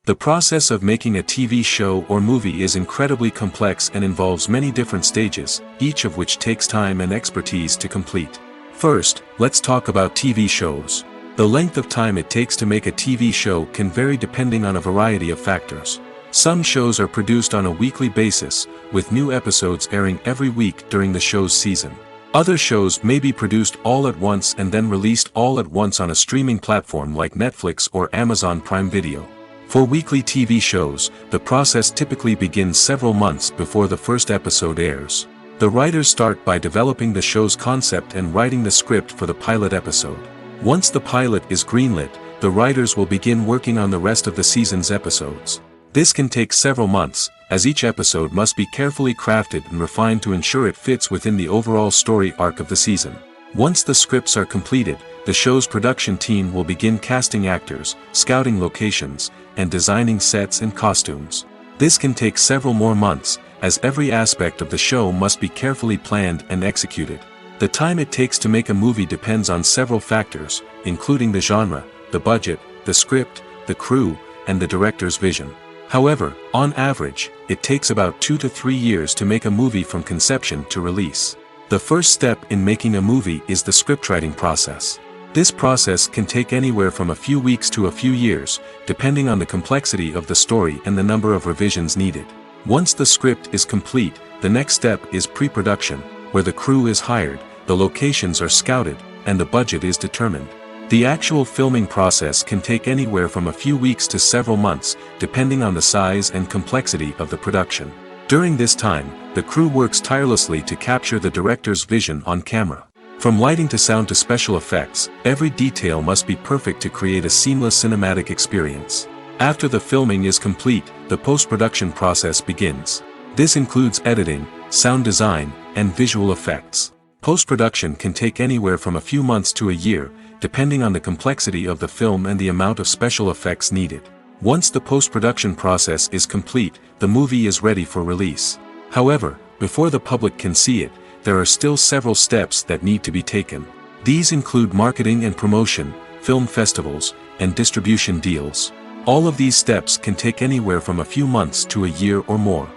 Speaker 2: The process of making a TV show or movie is incredibly complex and involves many different stages, each of which takes time and expertise to complete. First, let's talk about TV shows. The length of time it takes to make a TV show can vary depending on a variety of factors. Some shows are produced on a weekly basis, with new episodes airing every week during the show's season. Other shows may be produced all at once and then released all at once on a streaming platform like Netflix or Amazon Prime Video. For weekly TV shows, the process typically begins several months before the first episode airs. The writers start by developing the show's concept and writing the script for the pilot episode. Once the pilot is greenlit, the writers will begin working on the rest of the season's episodes. This can take several months, as each episode must be carefully crafted and refined to ensure it fits within the overall story arc of the season. Once the scripts are completed, the show's production team will begin casting actors, scouting locations, and designing sets and costumes. This can take several more months, as every aspect of the show must be carefully planned and executed. The time it takes to make a movie depends on several factors, including the genre, the budget, the script, the crew, and the director's vision. However, on average, it takes about 2 to 3 years to make a movie from conception to release. The first step in making a movie is the scriptwriting process. This process can take anywhere from a few weeks to a few years, depending on the complexity of the story and the number of revisions needed. Once the script is complete, the next step is pre-production, where the crew is hired, the locations are scouted, and the budget is determined. The actual filming process can take anywhere from a few weeks to several months, depending on the size and complexity of the production. During this time, the crew works tirelessly to capture the director's vision on camera. From lighting to sound to special effects, every detail must be perfect to create a seamless cinematic experience. After the filming is complete, the post-production process begins. This includes editing, sound design, and visual effects. Post-production can take anywhere from a few months to a year, depending on the complexity of the film and the amount of special effects needed. Once the post-production process is complete, the movie is ready for release. However, before the public can see it, there are still several steps that need to be taken. These include marketing and promotion, film festivals, and distribution deals. All of these steps can take anywhere from a few months to a year or more.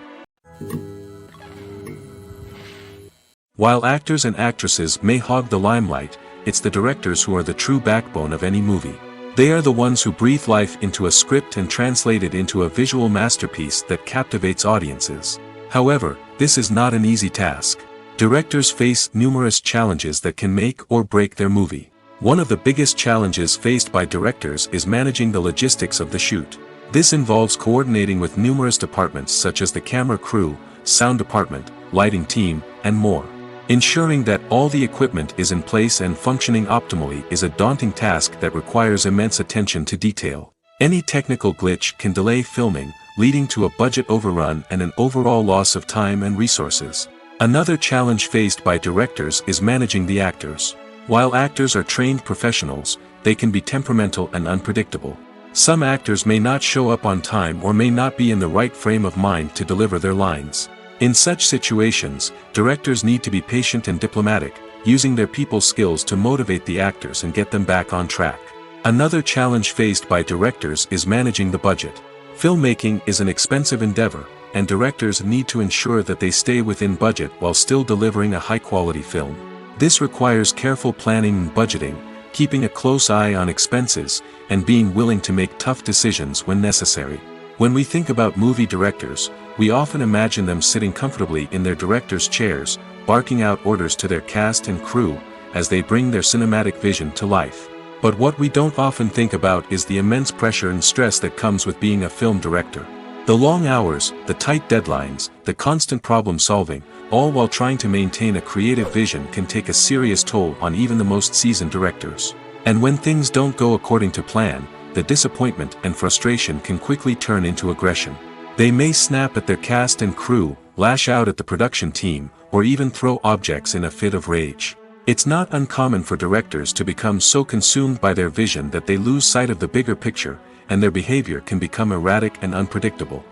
Speaker 2: While actors and actresses may hog the limelight, it's the directors who are the true backbone of any movie. They are the ones who breathe life into a script and translate it into a visual masterpiece that captivates audiences. However, this is not an easy task. Directors face numerous challenges that can make or break their movie. One of the biggest challenges faced by directors is managing the logistics of the shoot. This involves coordinating with numerous departments such as the camera crew, sound department, lighting team, and more. Ensuring that all the equipment is in place and functioning optimally is a daunting task that requires immense attention to detail. Any technical glitch can delay filming, leading to a budget overrun and an overall loss of time and resources. Another challenge faced by directors is managing the actors. While actors are trained professionals, they can be temperamental and unpredictable. Some actors may not show up on time or may not be in the right frame of mind to deliver their lines. In such situations, directors need to be patient and diplomatic, using their people skills to motivate the actors and get them back on track. Another challenge faced by directors is managing the budget. Filmmaking is an expensive endeavor, and directors need to ensure that they stay within budget while still delivering a high-quality film. This requires careful planning and budgeting, keeping a close eye on expenses, and being willing to make tough decisions when necessary. When we think about movie directors, we often imagine them sitting comfortably in their director's chairs, barking out orders to their cast and crew, as they bring their cinematic vision to life. But what we don't often think about is the immense pressure and stress that comes with being a film director. The long hours, the tight deadlines, the constant problem solving, all while trying to maintain a creative vision can take a serious toll on even the most seasoned directors. And when things don't go according to plan, the disappointment and frustration can quickly turn into aggression. They may snap at their cast and crew, lash out at the production team, or even throw objects in a fit of rage. It's not uncommon for directors to become so consumed by their vision that they lose sight of the bigger picture, and their behavior can become erratic and unpredictable.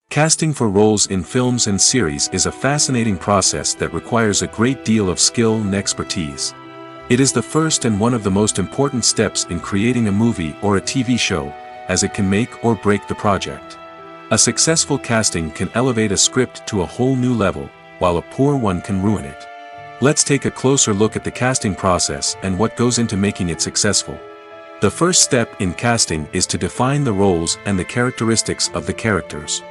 Speaker 2: Casting for roles in films and series is a fascinating process that requires a great deal of skill and expertise. It is the first and one of the most important steps in creating a movie or a TV show, as it can make or break the project. A successful casting can elevate a script to a whole new level, while a poor one can ruin it. Let's take a closer look at the casting process and what goes into making it successful. The first step in casting is to define the roles and the characteristics of the characters.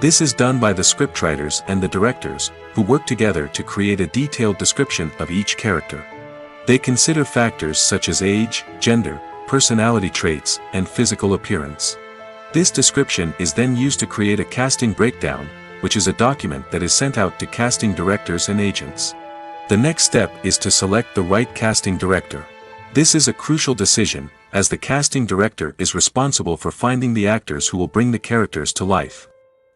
Speaker 2: This is done by the scriptwriters and the directors, who work together to create a detailed description of each character. They consider factors such as age, gender, personality traits, and physical appearance. This description is then used to create a casting breakdown, which is a document that is sent out to casting directors and agents. The next step is to select the right casting director. This is a crucial decision, as the casting director is responsible for finding the actors who will bring the characters to life.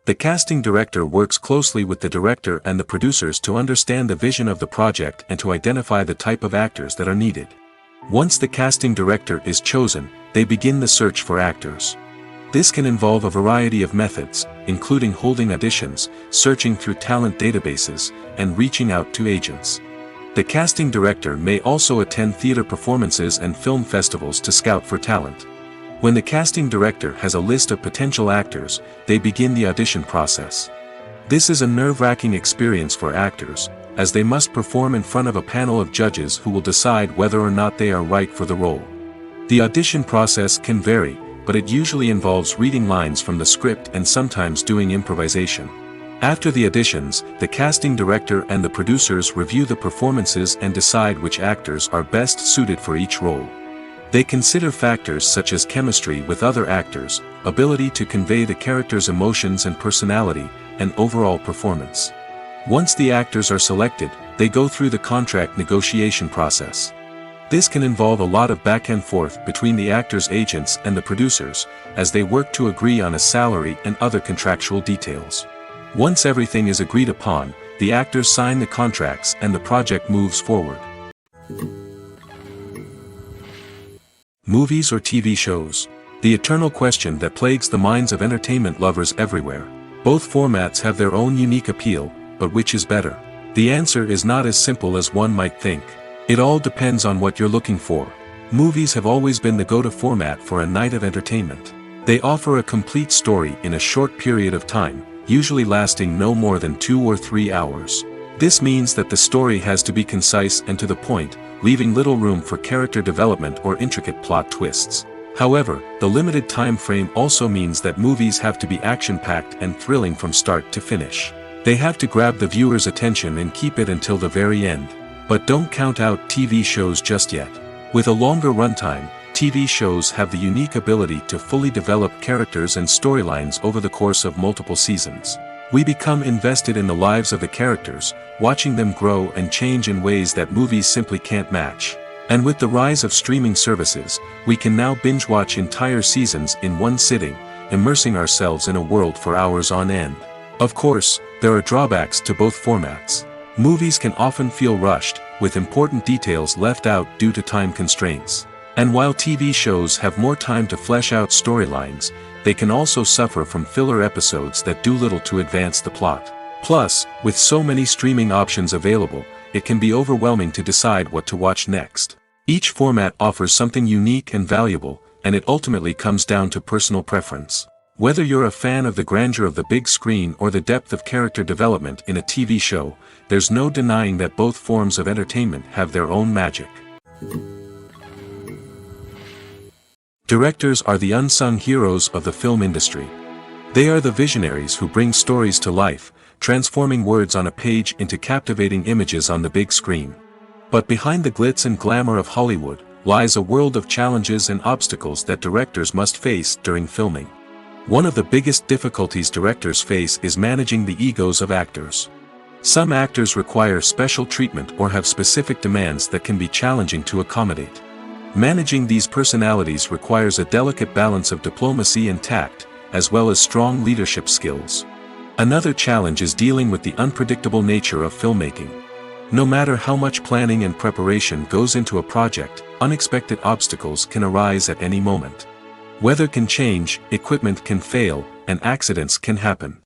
Speaker 2: The casting director works closely with the director and the producers to understand the vision of the project and to identify the type of actors that are needed. Once the casting director is chosen, they begin the search for actors. This can involve a variety of methods, including holding auditions, searching through talent databases, and reaching out to agents. The casting director may also attend theater performances and film festivals to scout for talent. When the casting director has a list of potential actors, they begin the audition process. This is a nerve-wracking experience for actors, as they must perform in front of a panel of judges who will decide whether or not they are right for the role. The audition process can vary, but it usually involves reading lines from the script and sometimes doing improvisation. After the auditions, the casting director and the producers review the performances and decide which actors are best suited for each role. They consider factors such as chemistry with other actors, ability to convey the character's emotions and personality, and overall performance. Once the actors are selected, they go through the contract negotiation process. This can involve a lot of back and forth between the actors' agents and the producers, as they work to agree on a salary and other contractual details. Once everything is agreed upon, the actors sign the contracts and the project moves forward. Movies or TV shows? The eternal question that plagues the minds of entertainment lovers everywhere. Both formats have their own unique appeal, but which is better? The answer is not as simple as one might think. It all depends on what you're looking for. Movies have always been the go-to format for a night of entertainment. They offer a complete story in a short period of time, usually lasting no more than 2 or 3 hours. This means that the story has to be concise and to the point, leaving little room for character development or intricate plot twists. However, the limited time frame also means that movies have to be action-packed and thrilling from start to finish. They have to grab the viewer's attention and keep it until the very end. But don't count out TV shows just yet. With a longer runtime, TV shows have the unique ability to fully develop characters and storylines over the course of multiple seasons. We become invested in the lives of the characters, watching them grow and change in ways that movies simply can't match. And with the rise of streaming services, we can now binge-watch entire seasons in one sitting, immersing ourselves in a world for hours on end. Of course, there are drawbacks to both formats. Movies can often feel rushed, with important details left out due to time constraints. And while TV shows have more time to flesh out storylines, they can also suffer from filler episodes that do little to advance the plot. Plus, with so many streaming options available, it can be overwhelming to decide what to watch next. Each format offers something unique and valuable, and it ultimately comes down to personal preference. Whether you're a fan of the grandeur of the big screen or the depth of character development in a TV show, there's no denying that both forms of entertainment have their own magic. Directors are the unsung heroes of the film industry. They are the visionaries who bring stories to life, transforming words on a page into captivating images on the big screen. But behind the glitz and glamour of Hollywood, lies a world of challenges and obstacles that directors must face during filming. One of the biggest difficulties directors face is managing the egos of actors. Some actors require special treatment or have specific demands that can be challenging to accommodate. Managing these personalities requires a delicate balance of diplomacy and tact, as well as strong leadership skills. Another challenge is dealing with the unpredictable nature of filmmaking. No matter how much planning and preparation goes into a project, unexpected obstacles can arise at any moment. Weather can change, equipment can fail, and accidents can happen.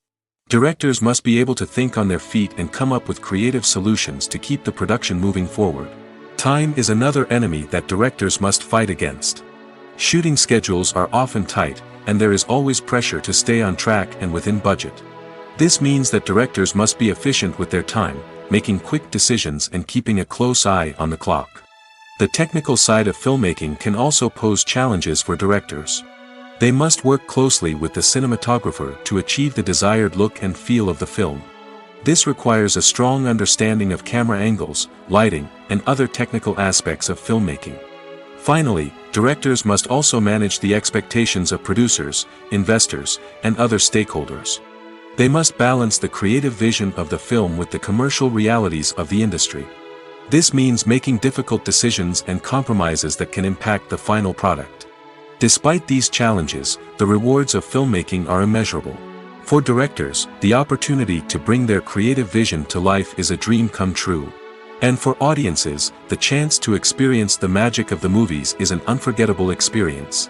Speaker 2: Directors must be able to think on their feet and come up with creative solutions to keep the production moving forward. Time is another enemy that directors must fight against. Shooting schedules are often tight, and there is always pressure to stay on track and within budget. This means that directors must be efficient with their time, making quick decisions and keeping a close eye on the clock. The technical side of filmmaking can also pose challenges for directors. They must work closely with the cinematographer to achieve the desired look and feel of the film. This requires a strong understanding of camera angles, lighting, and other technical aspects of filmmaking. Finally, directors must also manage the expectations of producers, investors, and other stakeholders. They must balance the creative vision of the film with the commercial realities of the industry. This means making difficult decisions and compromises that can impact the final product. Despite these challenges, the rewards of filmmaking are immeasurable. For directors, the opportunity to bring their creative vision to life is a dream come true. And for audiences, the chance to experience the magic of the movies is an unforgettable experience.